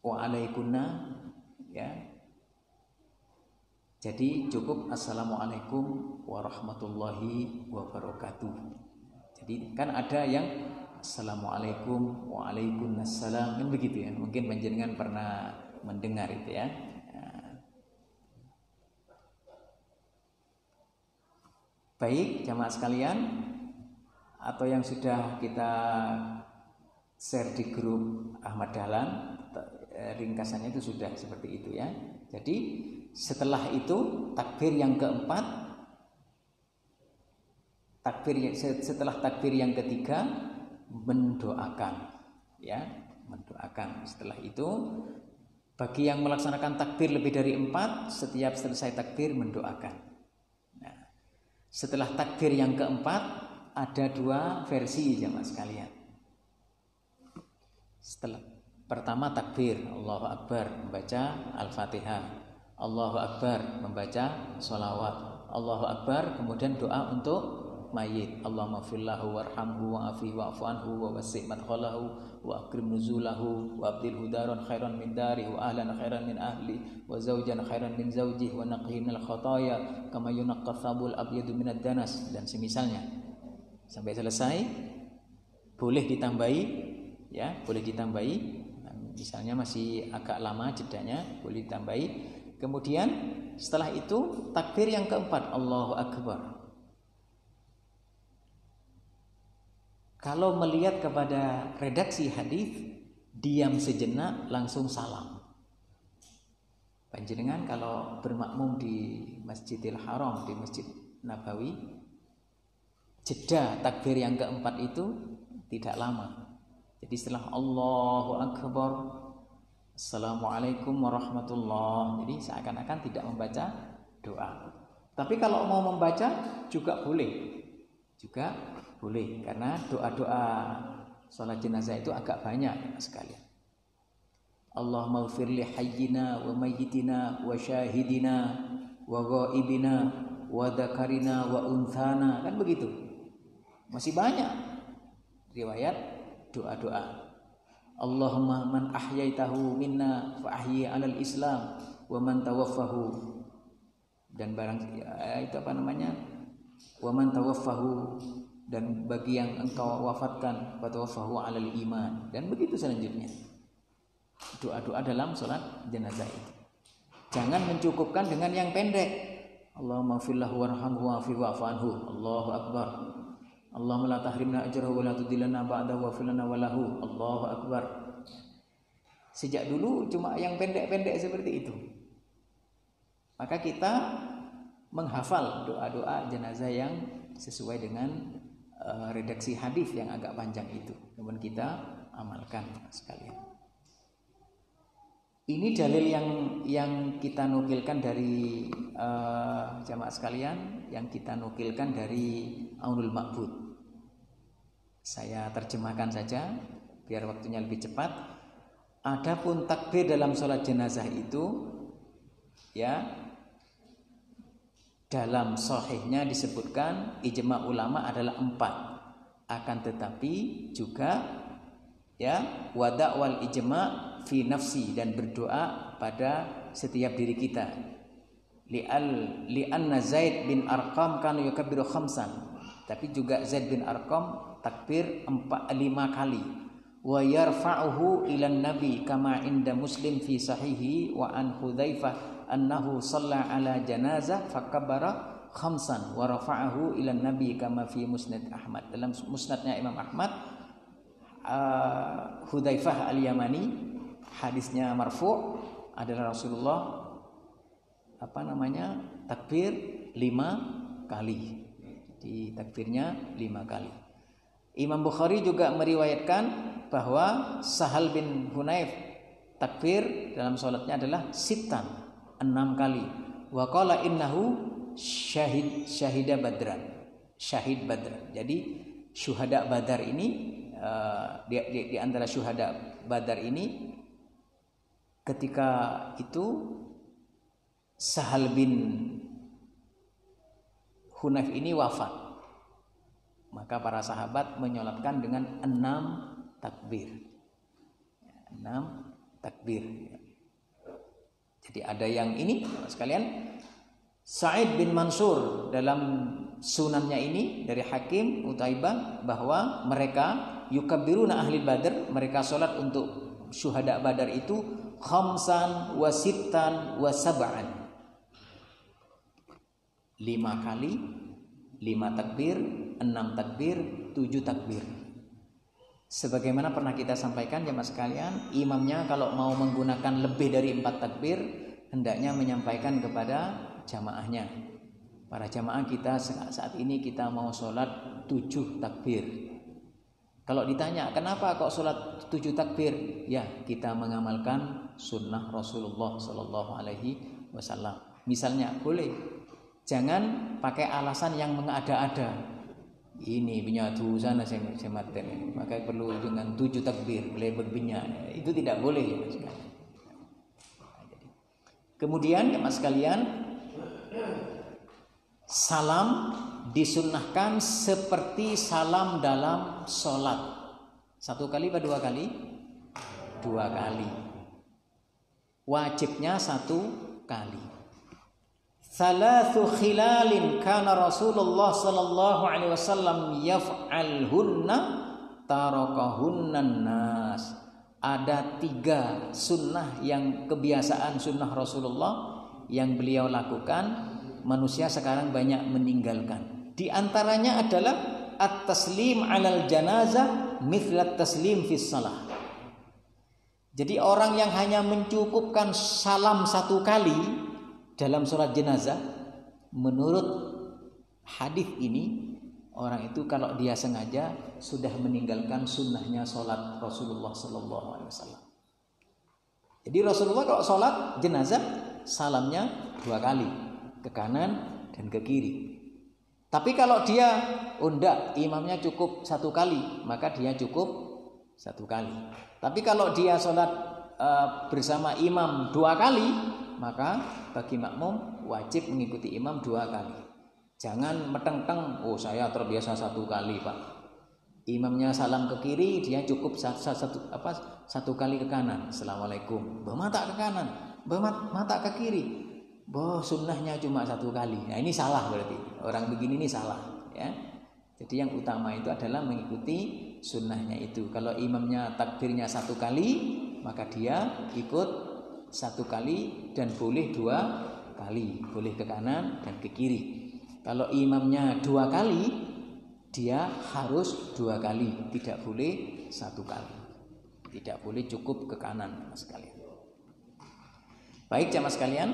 waalaikumna ya. Jadi cukup assalamualaikum warahmatullahi wabarakatuh. Jadi kan ada yang assalamualaikum waalaikumsalam kan begitu ya. Mungkin panjenengan pernah mendengar itu ya. Baik jamaah sekalian, atau yang sudah kita share di grup Ahmad Dahlan, ringkasannya itu sudah seperti itu ya. Jadi setelah itu takbir yang keempat, setelah takbir yang ketiga mendoakan ya, mendoakan. Setelah itu bagi yang melaksanakan takbir lebih dari 4, setiap selesai takbir mendoakan. Setelah takbir yang keempat ada 2 versi jamaah sekalian. Setelah pertama takbir Allahu Akbar membaca Al-Fatihah, Allahu Akbar membaca sholawat, Allahu Akbar kemudian doa untuk mayit. Allahumma fillahu warhamhu wa'afihi wa'fu anhu wa wasi' madkhalahu wa akrim nuzulahu wa abdilhu daran khairan min dari wa ahlan khairan min ahli wa zawjan khairan min zawjih wa naqhi minal khataya kama yunaqqa thabul abyadu minad danas, dan semisalnya. Sampai selesai boleh ditambahi ya, boleh ditambahi. Misalnya masih agak lama jedanya, boleh ditambahi. Kemudian setelah itu takbir yang keempat Allahu Akbar. Kalau melihat kepada redaksi hadis, diam sejenak langsung salam. Panjenengan kalau bermakmum di Masjidil Haram, di Masjid Nabawi, jeda takbir yang keempat itu tidak lama. Jadi setelah Allahu Akbar, Assalamualaikum warahmatullahi, jadi seakan-akan tidak membaca doa. Tapi kalau mau membaca juga boleh. Juga boleh, karena doa-doa salat jenazah itu agak banyak sekali. Allahumma ighfir li hayyina wa mayyitina wa syahidina wa ghaibina wa dzakarina wa unthana, kan begitu. Masih banyak riwayat doa-doa. Allahumma man ahyaitahu minna fa ahyi 'alal Islam wa man tawaffahu, dan barang itu apa namanya? Wa man tawaffahu, dan bagi yang engkau wafatkan fa tawaffahu 'alal iman, dan begitu selanjutnya. Doa-doa dalam salat jenazah itu. Jangan mencukupkan dengan yang pendek. Allahumma fillahu warhamhu wa'afi wa'fu anhu. Allahu Akbar. Allahumma la tahrimna ajrahu wa la tudillana ba'dahu wa filana wa lahu. Allahu Akbar. Sejak dulu cuma yang pendek-pendek seperti itu. Maka kita menghafal doa-doa jenazah yang sesuai dengan redaksi hadis yang agak panjang itu. Kemudian kita amalkan sekalian. Ini dalil yang kita nukilkan dari jamaah sekalian, yang kita nukilkan dari Aunul Ma'bud. Saya terjemahkan saja biar waktunya lebih cepat. Adapun takbir dalam sholat jenazah itu ya, dalam sahihnya disebutkan ijma ulama adalah 4. Akan tetapi juga ya wada' wal ijma' fi nafsi, dan berdoa pada setiap diri kita. Li'anna Zaid bin Arqam kana yukabbiru khamsan. Tapi juga Zaid bin Arqam takbir 5 kali. Wa yarfa'uhu ila nabi kama inda Muslim fi sahihi wa an Hudzaifah annahu shalla ala janazah fakabbara khamsan wa rafa'ahu ila nabi kama fi Musnad Ahmad. Dalam musnadnya Imam Ahmad, Hudzaifah al-Yamani, hadisnya marfu' adalah Rasulullah takbir 5 kali. Jadi takbirnya 5 kali. Imam Bukhari juga meriwayatkan bahwa Sahal bin Hunayf takbir dalam sholatnya adalah 6 kali. Wa qala innahu syahida badran. Syahid Badr. Jadi syuhada Badar ini di antara syuhada Badar ini, ketika itu Sahal bin Hunayf ini wafat. Maka para sahabat menyolatkan dengan 6 takbir. 6 takbir. Jadi ada yang ini sekalian, Sa'id bin Mansur dalam sunannya ini dari Hakim Utaibah bahwa mereka yukabbiruna ahli Badr, mereka sholat untuk syuhada Badar itu khamsan wa sittan wa sab'an, 5 kali, 5 takbir, 6 takbir, 7 takbir. Sebagaimana pernah kita sampaikan jemaah sekalian, imamnya kalau mau menggunakan lebih dari 4 takbir, hendaknya menyampaikan kepada jamaahnya. Para jamaah kita saat ini kita mau sholat 7 takbir. Kalau ditanya kenapa kok sholat 7 takbir, ya kita mengamalkan sunnah Rasulullah Sallallahu Alaihi Wasallam. Misalnya boleh, jangan pakai alasan yang mengada-ada. Ini penyatu sana saya maten, maka perlu dengan 7 takbir boleh berbinya. Itu tidak boleh ya sekalian. Kemudian ya mas sekalian, salam disunnahkan seperti salam dalam sholat. 1 kali atau 2 kali? 2 kali. Wajibnya 1 kali. Thalathu khilalin kana Rasulullah sallallahu alaihi wasallam yaf'alhunna tarakahunnan nas. Ada 3 sunnah yang kebiasaan sunnah Rasulullah yang beliau lakukan, manusia sekarang banyak meninggalkan. Di antaranya adalah at-taslim 'alal janazah mithla at-taslim fis shalah. Jadi orang yang hanya mencukupkan salam 1 kali dalam sholat jenazah, menurut hadis ini orang itu kalau dia sengaja sudah meninggalkan sunnahnya sholat Rasulullah Sallallahu Alaihi Wasallam. Jadi Rasulullah kalau sholat jenazah salamnya 2 kali, ke kanan dan ke kiri. Tapi kalau dia enggak, imamnya cukup 1 kali, maka dia cukup 1 kali. Tapi kalau dia sholat bersama imam 2 kali, maka bagi makmum wajib mengikuti imam 2 kali. Jangan meteng-teng, oh saya terbiasa 1 kali pak. Imamnya salam ke kiri, dia cukup 1 kali ke kanan. Assalamualaikum. Mata ke kanan, mata ke kiri. Sunnahnya cuma 1 kali. Nah ini salah berarti. Orang begini ini salah. Ya. Jadi yang utama itu adalah mengikuti sunnahnya itu. Kalau imamnya takbirnya 1 kali, maka dia ikut 1 kali dan boleh 2 kali, boleh ke kanan dan ke kiri. Kalau imamnya 2 kali, dia harus 2 kali, tidak boleh 1 kali, tidak boleh cukup ke kanan sekalian. Baik jamaah sekalian,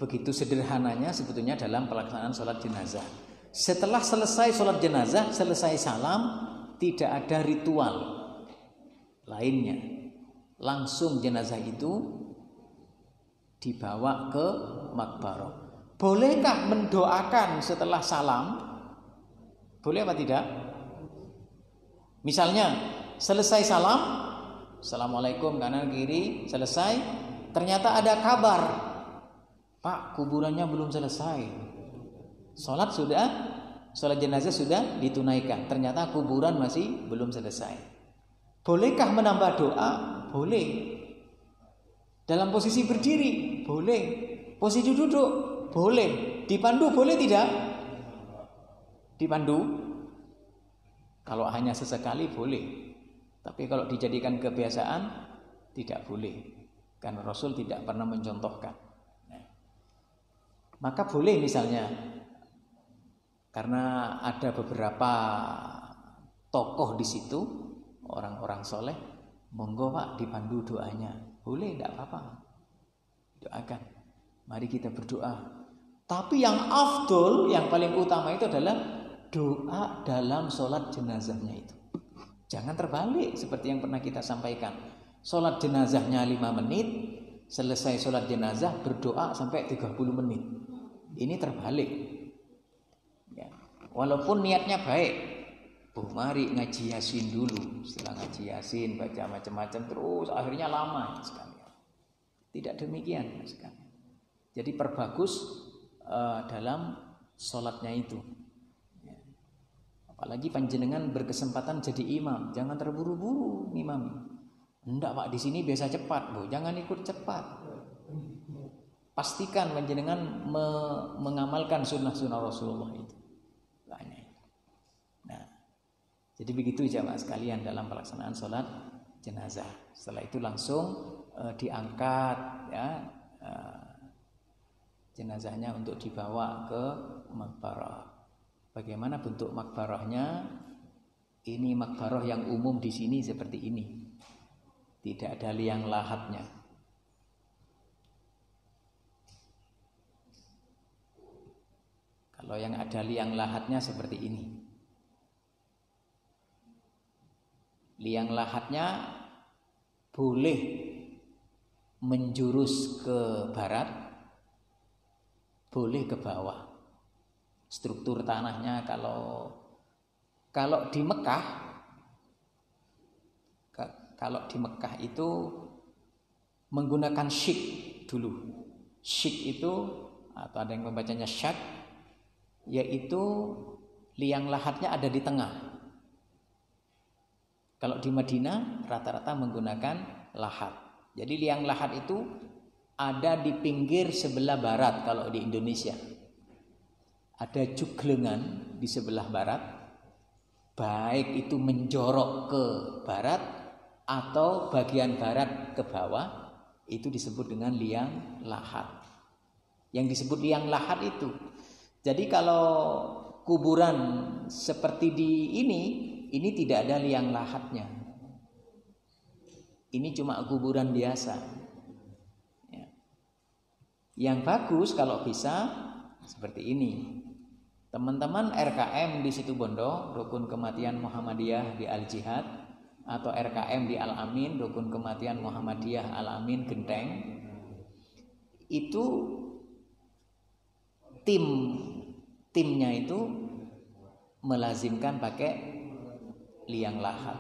begitu sederhananya sebetulnya dalam pelaksanaan sholat jenazah. Setelah selesai sholat jenazah, selesai salam, tidak ada ritual lainnya, langsung jenazah itu dibawa ke makbarah. Bolehkah mendoakan setelah salam? Boleh apa tidak? Misalnya selesai salam, assalamualaikum kanan kiri, selesai, ternyata ada kabar, Pak kuburannya belum selesai, sholat jenazah sudah ditunaikan, ternyata kuburan masih belum selesai. Bolehkah menambah doa? Boleh. Dalam posisi berdiri boleh, posisi duduk boleh, dipandu boleh tidak? Dipandu kalau hanya sesekali boleh, tapi kalau dijadikan kebiasaan tidak boleh, karena Rasul tidak pernah mencontohkan. Maka boleh misalnya, karena ada beberapa tokoh di situ, orang-orang soleh, monggo Pak dipandu doanya, boleh, tidak apa-apa, doakan, mari kita berdoa. Tapi yang afdol, yang paling utama itu adalah doa dalam sholat jenazahnya itu. Jangan terbalik seperti yang pernah kita sampaikan. Sholat jenazahnya 5 menit, selesai sholat jenazah berdoa sampai 30 menit. Ini terbalik. Ya. Walaupun niatnya baik, mari ngaji Yasin dulu. Setelah ngaji Yasin baca macam-macam terus, akhirnya lama sekali. Tidak demikian sekali. Jadi perbagus dalam sholatnya itu. Ya. Apalagi panjenengan berkesempatan jadi imam, jangan terburu-buru ngimami. Enggak Pak, di sini biasa cepat, Bu. Jangan ikut cepat. Pastikan panjenengan mengamalkan sunnah-sunnah Rasulullah itu. Nah, jadi begitu jamaah sekalian dalam pelaksanaan sholat jenazah. Setelah itu langsung diangkat, ya, jenazahnya untuk dibawa ke makbarah. Bagaimana bentuk makbarahnya? Ini makbarah yang umum di sini seperti ini. Tidak ada liang lahatnya. Kalau yang ada liang lahatnya seperti ini. Liang lahatnya boleh menjurus ke barat, boleh ke bawah. Struktur tanahnya kalau di Mekah, itu menggunakan syik dulu. Syik itu, atau ada yang membacanya syak, yaitu liang lahatnya ada di tengah. Kalau di Madinah rata-rata menggunakan lahat. Jadi liang lahat itu ada di pinggir sebelah barat. Kalau di Indonesia ada juglengan di sebelah barat, baik itu menjorok ke barat atau bagian barat ke bawah, itu disebut dengan liang lahat. Yang disebut liang lahat itu. Jadi kalau kuburan seperti di ini tidak ada liang lahatnya. Ini cuma kuburan biasa. Ya. Yang bagus kalau bisa seperti ini. Teman-teman RKM di Situbondo, Rukun Kematian Muhammadiyah di Al Jihad, atau RKM di Al Amin, Rukun Kematian Muhammadiyah Al Amin Genteng, itu timnya itu melazimkan pakai liang lahat.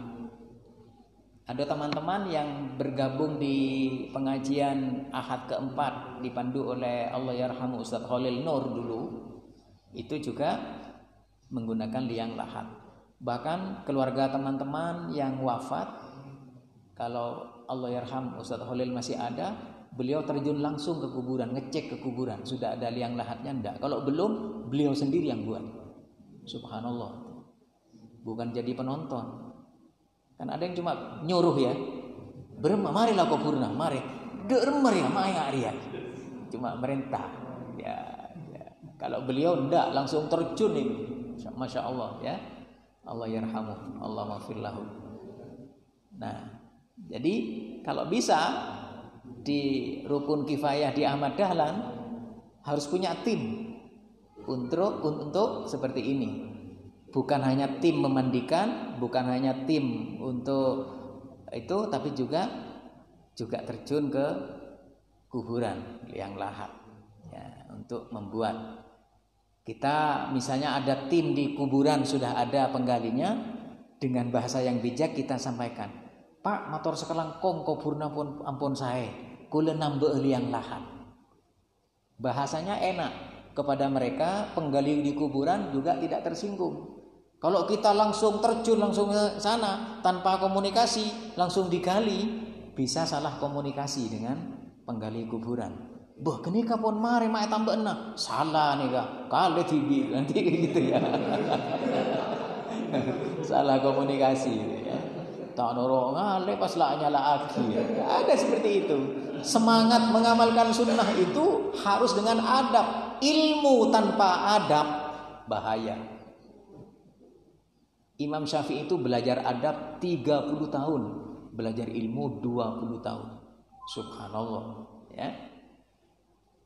Ada teman-teman yang bergabung di pengajian Ahad keempat dipandu oleh Allahyarhamu Ustaz Khalil Nur dulu, itu juga menggunakan liang lahat. Bahkan keluarga teman-teman yang wafat, kalau Allahyarham Ustaz Khalil masih ada, beliau terjun langsung ke kuburan, ngecek ke kuburan, sudah ada liang lahatnya enggak. Kalau belum, beliau sendiri yang buat. Subhanallah. Bukan jadi penonton. Kan ada yang cuma nyuruh ya. Marilah kuburna, mari. Dermer ya, maya Arya. Cuma merintah. Ya. Kalau beliau enggak, langsung terjun ini. Masya Allah ya. Allah yarhamuh, Allah maghfirlahu. Nah, jadi kalau bisa di Rukun Kifayah di Ahmad Dahlan harus punya tim untuk seperti ini. Bukan hanya tim memandikan, bukan hanya tim untuk itu, tapi juga terjun ke kuburan liang lahat ya, untuk membuat. Kita misalnya ada tim di kuburan, sudah ada penggalinya, dengan bahasa yang bijak kita sampaikan, Pak, matur sekelang kong kuburna pun ampun saya, kula nambah liang lahat. Bahasanya enak kepada mereka, penggali di kuburan juga tidak tersinggung. Kalau kita langsung terjun langsung ke sana tanpa komunikasi, langsung digali, bisa salah komunikasi dengan penggali kuburan. Bah kenika pun mari mak tambahna. Salah nika. Kali tibi nanti gitu ya. Salah komunikasi ya. Tak noro ngale pas lah nyala aki. Ada seperti itu. Semangat mengamalkan sunnah itu harus dengan adab. Ilmu tanpa adab bahaya. Imam Syafi'i itu belajar adab 30 tahun, belajar ilmu 20 tahun. Subhanallah, ya.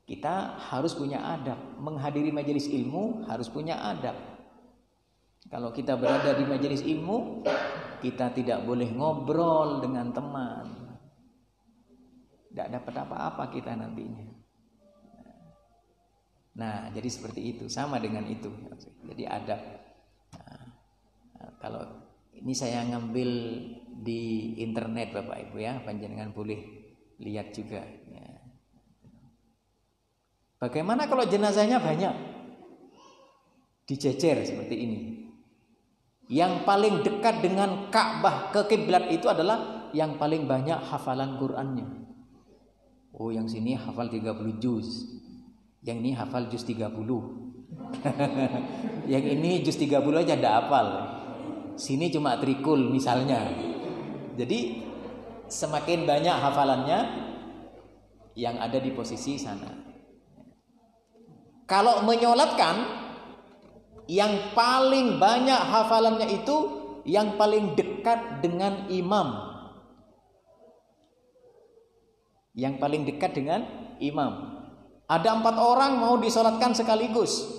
Kita harus punya adab, menghadiri majelis ilmu harus punya adab. Kalau kita berada di majelis ilmu, kita tidak boleh ngobrol dengan teman. Tidak dapat apa-apa kita nantinya. Nah, jadi seperti itu, sama dengan itu. Jadi adab. Kalau ini saya ngambil di internet Bapak Ibu ya, panjenengan boleh lihat juga ya. Bagaimana kalau jenazahnya banyak? Dijejer seperti ini. Yang paling dekat dengan Ka'bah ke kiblat itu adalah yang paling banyak hafalan Qur'annya. Oh, yang sini hafal 30 juz. Yang ini hafal juz 30. Yang ini juz 30 aja enggak hafal. Sini cuma trikul misalnya. Jadi semakin banyak hafalannya yang ada di posisi sana. Kalau menyolatkan, yang paling banyak hafalannya itu yang paling dekat dengan imam. Yang paling dekat dengan imam. Ada 4 orang mau disolatkan sekaligus.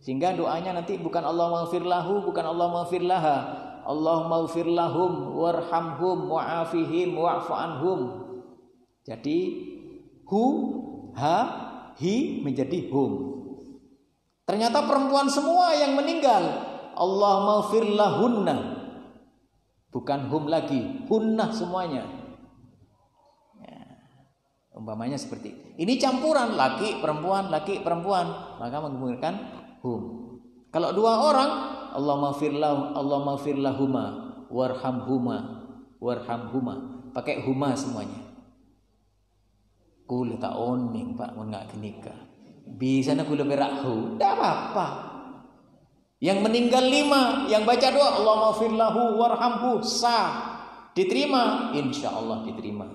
Sehingga doanya nanti bukan Allah maghfir lahu, bukan Allah maghfir laha. Allah maghfir lahum warhamhum wa'afihim wa'fu anhum. Jadi hu, ha, hi menjadi hum. Ternyata perempuan semua yang meninggal. Allah maghfir lahunna. Bukan hum lagi, hunnah semuanya. Ya, umpamanya seperti itu. Ini campuran laki perempuan, maka menggunakan hum. Kalau 2 orang, Allah maghfir lahuma warhamhuma. Pakai huma semuanya. Kula tak oning Pak mun ngak genika. Bisa nak kula berakhu, tidak apa-apa. Yang meninggal 5, yang baca doa Allah maghfir lahu warhamhu sah, diterima, insyaallah diterima.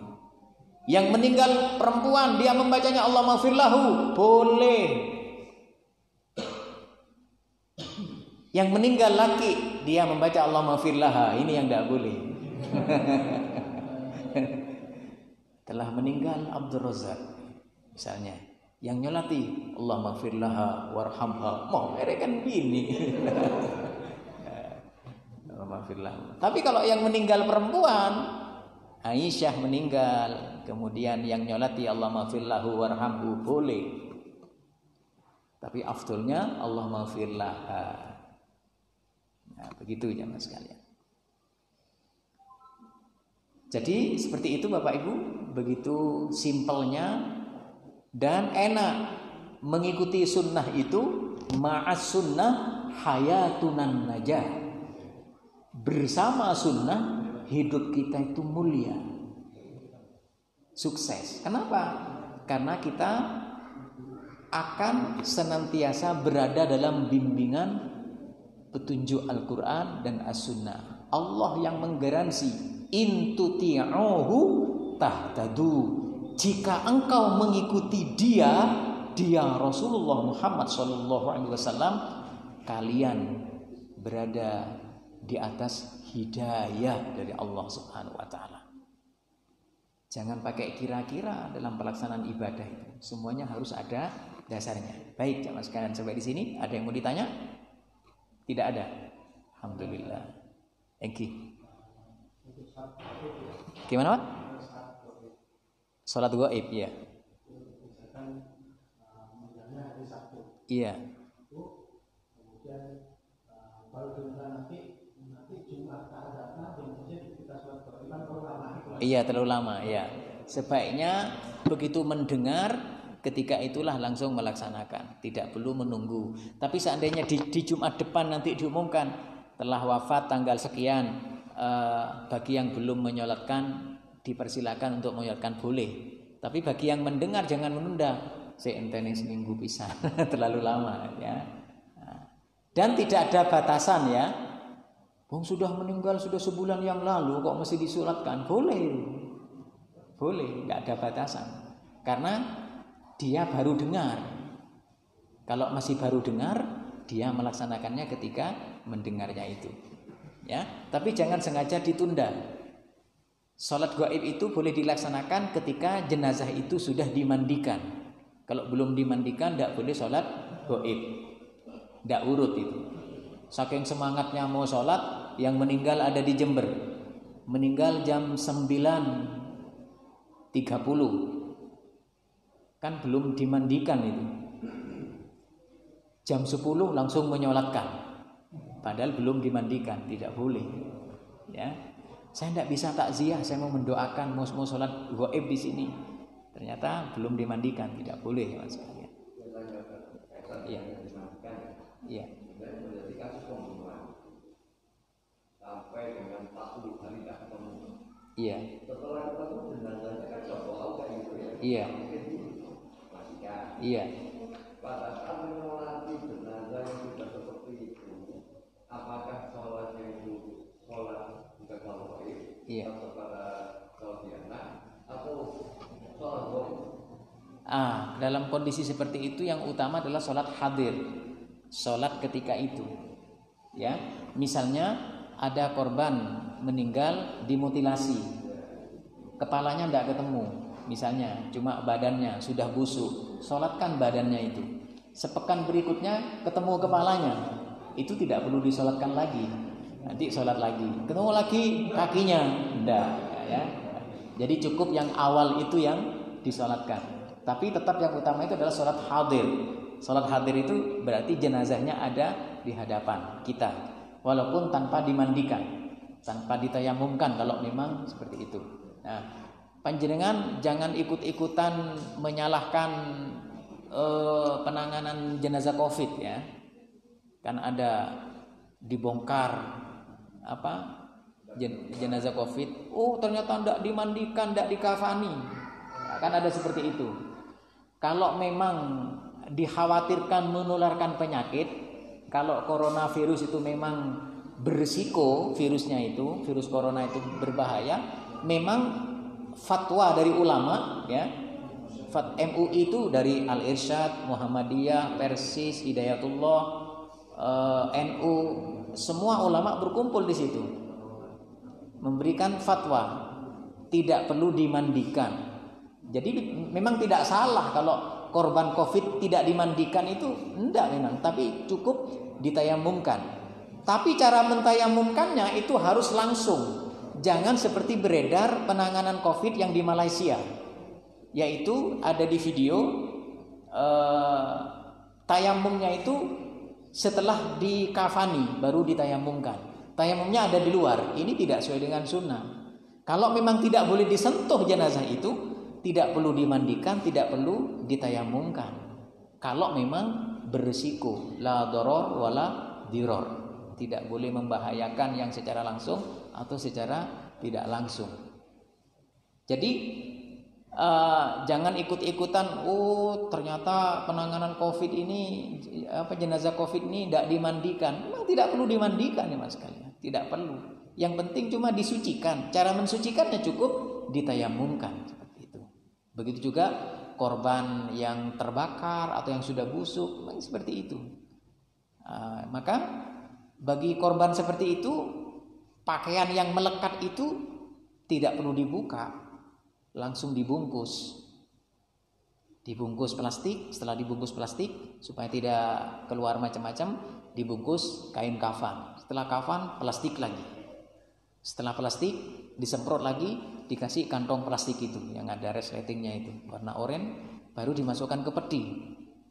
Yang meninggal perempuan dia membacanya Allah maghfir lahu, boleh. Yang meninggal laki dia membaca Allah maghfir laha, ini yang tidak boleh. Telah meninggal Abdul Razak misalnya, yang nyolati Allah maghfir laha warhamha, mau merekan bini. Allah maghfir laha. Tapi kalau yang meninggal perempuan, Aisyah meninggal, kemudian yang nyolati Allah maghfir lahu warhamhu, boleh. Tapi afdolnya Allah maghfir laha. Nah, begitu jemaah sekalian. Jadi seperti itu Bapak Ibu, begitu simpelnya dan enak mengikuti sunnah itu. Ma'as sunnah hayatunan najah. Bersama sunnah hidup kita itu mulia, sukses. Kenapa? Karena kita akan senantiasa berada dalam bimbingan petunjuk Al-Quran dan As-Sunnah. Allah yang menggaransi in tuti'uhu tahtadu. Jika engkau mengikuti dia Rasulullah Muhammad SAW, kalian berada di atas hidayah dari Allah Subhanahu wa taala. Jangan pakai kira-kira dalam pelaksanaan ibadah itu. Semuanya harus ada dasarnya. Baik, jemaah sekalian, sampai di sini ada yang mau ditanya? Tidak ada. Alhamdulillah. Thank you. Gimana Pak? Salat gaib ya. Iya. Iya, terlalu lama ya. Sebaiknya begitu mendengar, ketika itulah langsung melaksanakan, tidak perlu menunggu. Tapi seandainya di Jumat depan nanti diumumkan telah wafat tanggal sekian, bagi yang belum menyolatkan dipersilakan untuk menyolatkan, boleh. Tapi bagi yang mendengar jangan menunda. Seentene seminggu pisan terlalu lama ya. Dan tidak ada batasan ya. Wong sudah meninggal sudah sebulan yang lalu kok mesti disulatkan? Boleh. Boleh, enggak ada batasan. Karena dia baru dengar. Kalau masih baru dengar, dia melaksanakannya ketika mendengarnya itu. Ya, tapi jangan sengaja ditunda. Salat gaib itu boleh dilaksanakan ketika jenazah itu sudah dimandikan. Kalau belum dimandikan tidak boleh sholat gaib, tidak urut itu. Saking semangatnya mau sholat, yang meninggal ada di Jember, meninggal jam 9.30, kan belum dimandikan itu. Jam 10 langsung menyolatkan, padahal belum dimandikan, tidak boleh. Ya, saya tidak bisa takziah, saya mau mendoakan, mau sholat gaib di sini. Ternyata belum dimandikan, tidak boleh ya Mas sekalian. Iya. Iya. Sampai dengan 40 hari tak ketemu. Iya. Setelah ketemu jenazahnya kan jauh kayak gitu ya. Iya. Matikan. Iya. Pada saat menolati jenazah yang sudah seperti itu, apakah sholatnya itu sholat bukan sholat gaib? Iya. Atau pada sholat biasa atau dalam kondisi seperti itu yang utama adalah sholat hadir, sholat ketika itu. Ya, misalnya ada korban meninggal dimutilasi, kepalanya tidak ketemu, misalnya cuma badannya sudah busuk, sholatkan badannya itu. Sepekan berikutnya ketemu kepalanya, itu tidak perlu disolatkan lagi, nanti sholat lagi, ketemu lagi kakinya, tidak, ya. Jadi cukup yang awal itu yang disolatkan. Tapi tetap yang utama itu adalah sholat hadir. Sholat hadir itu berarti jenazahnya ada di hadapan kita, walaupun tanpa dimandikan, tanpa ditayamumkan kalau memang seperti itu. Nah, panjenengan jangan ikut-ikutan menyalahkan penanganan jenazah COVID ya. Kan ada dibongkar jenazah COVID, ternyata tidak dimandikan, tidak dikafani. Kan ada seperti itu. Kalau memang dikhawatirkan menularkan penyakit, kalau coronavirus itu memang berisiko, virusnya itu, virus corona itu berbahaya, memang fatwa dari ulama ya, MUI itu dari Al-Irsyad, Muhammadiyah, Persis, Hidayatullah, NU, semua ulama berkumpul di situ memberikan fatwa tidak perlu dimandikan. Jadi memang tidak salah kalau korban COVID tidak dimandikan, itu enggak memang, tapi cukup ditayamumkan. Tapi cara mentayamumkannya itu harus langsung. Jangan seperti beredar penanganan COVID yang di Malaysia, yaitu ada di video tayamumnya itu setelah dikafani baru ditayamumkan. Tayamumnya ada di luar. Ini tidak sesuai dengan sunnah. Kalau memang tidak boleh disentuh jenazah itu, tidak perlu dimandikan, tidak perlu ditayamumkan. Kalau memang berisiko, la doror wala diror, tidak boleh membahayakan yang secara langsung atau secara tidak langsung. Jadi jangan ikut-ikutan. Ternyata penanganan COVID ini, jenazah COVID ini tidak dimandikan. Memang tidak perlu dimandikan ya mas sekalian, tidak perlu. Yang penting cuma disucikan. Cara mensucikannya cukup ditayamumkan seperti itu. Begitu juga korban yang terbakar atau yang sudah busuk, seperti itu. Maka bagi korban seperti itu, pakaian yang melekat itu tidak perlu dibuka, langsung dibungkus plastik. Setelah dibungkus plastik supaya tidak keluar macam-macam, dibungkus kain kafan. Setelah kafan, plastik lagi. Setelah plastik disemprot lagi, dikasih kantong plastik itu yang ada resletingnya itu warna oranye, baru dimasukkan ke peti.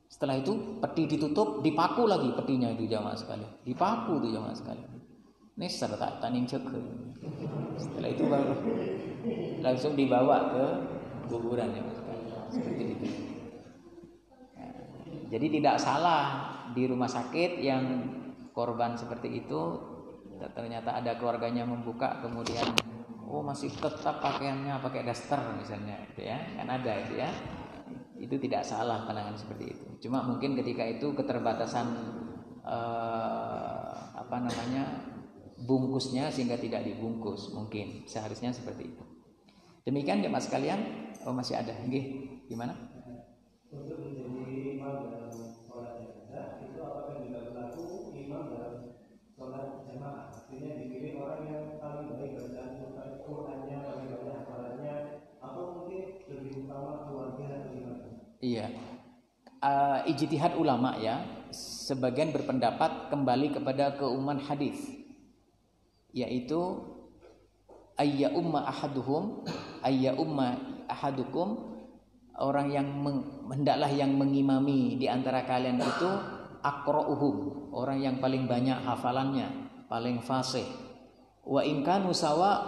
Setelah itu peti ditutup, dipaku lagi petinya itu jamaah sekalian. Dipaku itu jamaah sekalian. Neser tak taning cek. Setelah itu baru langsung dibawa ke kuburan ya mas. Seperti itu. Jadi tidak salah di rumah sakit yang korban seperti itu ternyata ada keluarganya membuka kemudian oh masih tetap pakaiannya pakai daster misalnya, gitu ya, kan ada itu ya. Itu tidak salah pandangan seperti itu. Cuma mungkin ketika itu keterbatasan bungkusnya sehingga tidak dibungkus, mungkin seharusnya seperti itu. Demikian jemaah sekalian. Oh masih ada, nggih, gimana? Untuk menjadi imam dalam sholat jenazah itu apakah juga berlaku imam dalam sholat jamaah? Artinya dipilih orang yang paling baik bacaan Qurannya, paling banyak hafalannya, atau mungkin lebih utama keluarga atau gimana? Iya, ijtihad ulama ya. Sebagian berpendapat kembali kepada keumuman hadis, yaitu ayya umma ahadukum, orang yang hendaklah yang mengimami di antara kalian itu aqra'uhum, orang yang paling banyak hafalannya, paling fasih. Wa in kanu sawa,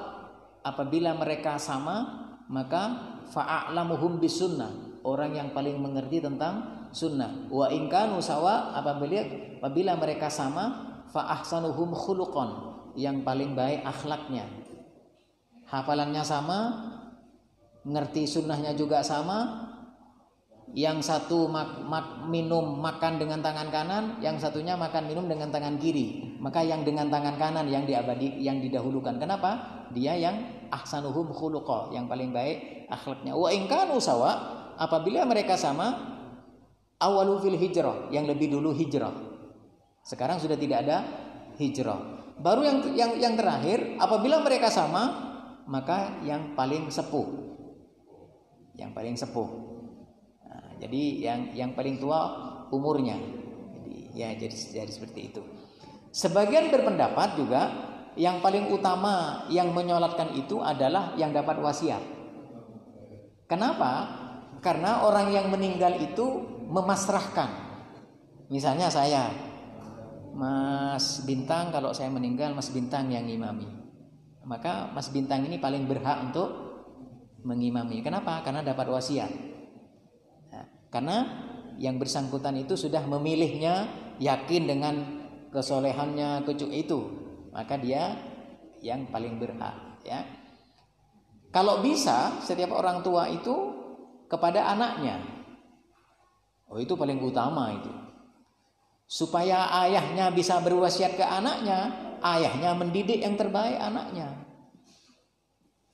apabila mereka sama maka fa'alamuhum bisunnah, orang yang paling mengerti tentang sunnah. Wa in kanu sawa, apabila mereka sama fa ahsanuhum khuluqan, yang paling baik akhlaknya. Hafalannya sama, ngerti sunnahnya juga sama. Yang satu minum makan dengan tangan kanan, yang satunya makan minum dengan tangan kiri. Maka yang dengan tangan kanan yang didahulukan. Kenapa? Dia yang ahsanuhum khuluqa, yang paling baik akhlaknya. Wa in kanu sawa, apabila mereka sama, awalu fil hijrah, yang lebih dulu hijrah. Sekarang sudah tidak ada hijrah. Baru yang terakhir, apabila mereka sama, maka yang paling sepuh. Yang paling sepuh. Nah, jadi yang paling tua umurnya. Jadi seperti itu. Sebagian berpendapat juga yang paling utama yang menyolatkan itu adalah yang dapat wasiat. Kenapa? Karena orang yang meninggal itu memasrahkan. Misalnya saya, Mas Bintang, kalau saya meninggal Mas Bintang yang ngimami, maka Mas Bintang ini paling berhak untuk mengimami. Kenapa? Karena dapat wasiat. Nah, karena yang bersangkutan itu sudah memilihnya, yakin dengan kesolehannya itu, maka dia yang paling berhak. Ya. Kalau bisa setiap orang tua itu kepada anaknya. Oh, itu paling utama itu. Supaya ayahnya bisa berwasiat ke anaknya, ayahnya mendidik yang terbaik anaknya.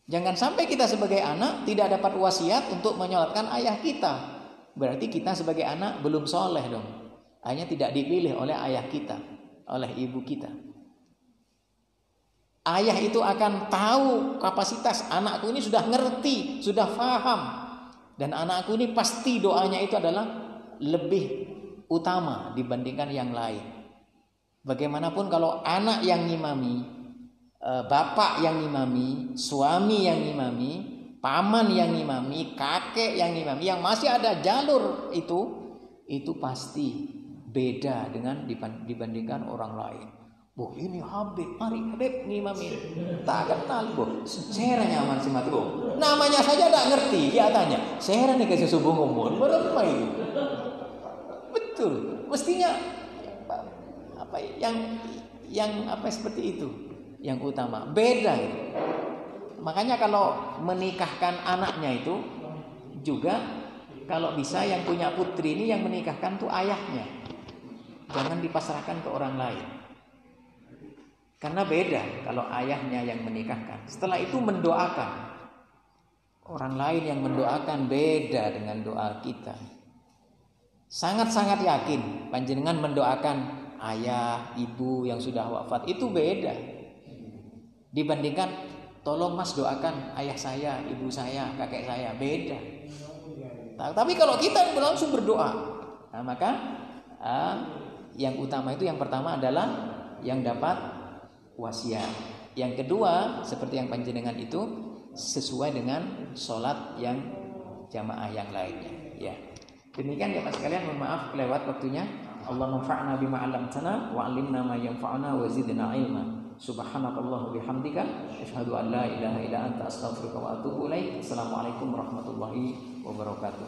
Jangan sampai kita sebagai anak tidak dapat wasiat untuk menyolatkan ayah kita. Berarti kita sebagai anak belum soleh dong. Hanya tidak dipilih oleh ayah kita, oleh ibu kita. Ayah itu akan tahu kapasitas anakku ini, sudah ngerti, sudah paham. Dan anakku ini pasti doanya itu adalah lebih utama dibandingkan yang lain. Bagaimanapun kalau anak yang ngimami, bapak yang ngimami, suami yang ngimami, paman yang ngimami, kakek yang ngimami, yang masih ada jalur itu pasti beda dengan dibandingkan orang lain. Boh, ini Habib ngimami, tak kenal boh. Saya nyaman sih mati boh. Namanya saja tak ngerti, dia tanya. Saya nih kasih subuh ngomong, berapa itu? Betul, mestinya apa yang apa seperti itu yang utama. Beda itu. Makanya kalau menikahkan anaknya itu juga kalau bisa yang punya putri ini yang menikahkan tuh ayahnya. Jangan dipasrahkan ke orang lain. Karena beda kalau ayahnya yang menikahkan. Setelah itu mendoakan. Orang lain yang mendoakan beda dengan doa kita. Sangat-sangat yakin panjenengan mendoakan ayah, ibu yang sudah wafat itu beda. Dibandingkan tolong Mas doakan ayah saya, ibu saya, kakek saya, beda. Tapi kalau kita langsung berdoa, nah maka yang utama itu yang pertama adalah yang dapat wasiat. Yang kedua, seperti yang panjenengan itu sesuai dengan sholat yang jamaah yang lainnya. Ya, demikian ya Mas sekalian. Mohon maaf kelewat waktunya. Allahumma fa'na bima 'allamtana wa 'allimna ma yanfa'una wa zidna ilma. Subhanakallah bihamdika asyhadu an la ilaha illa anta astaghfiruka wa atubu ilaik. Assalamualaikum warahmatullahi wabarakatuh.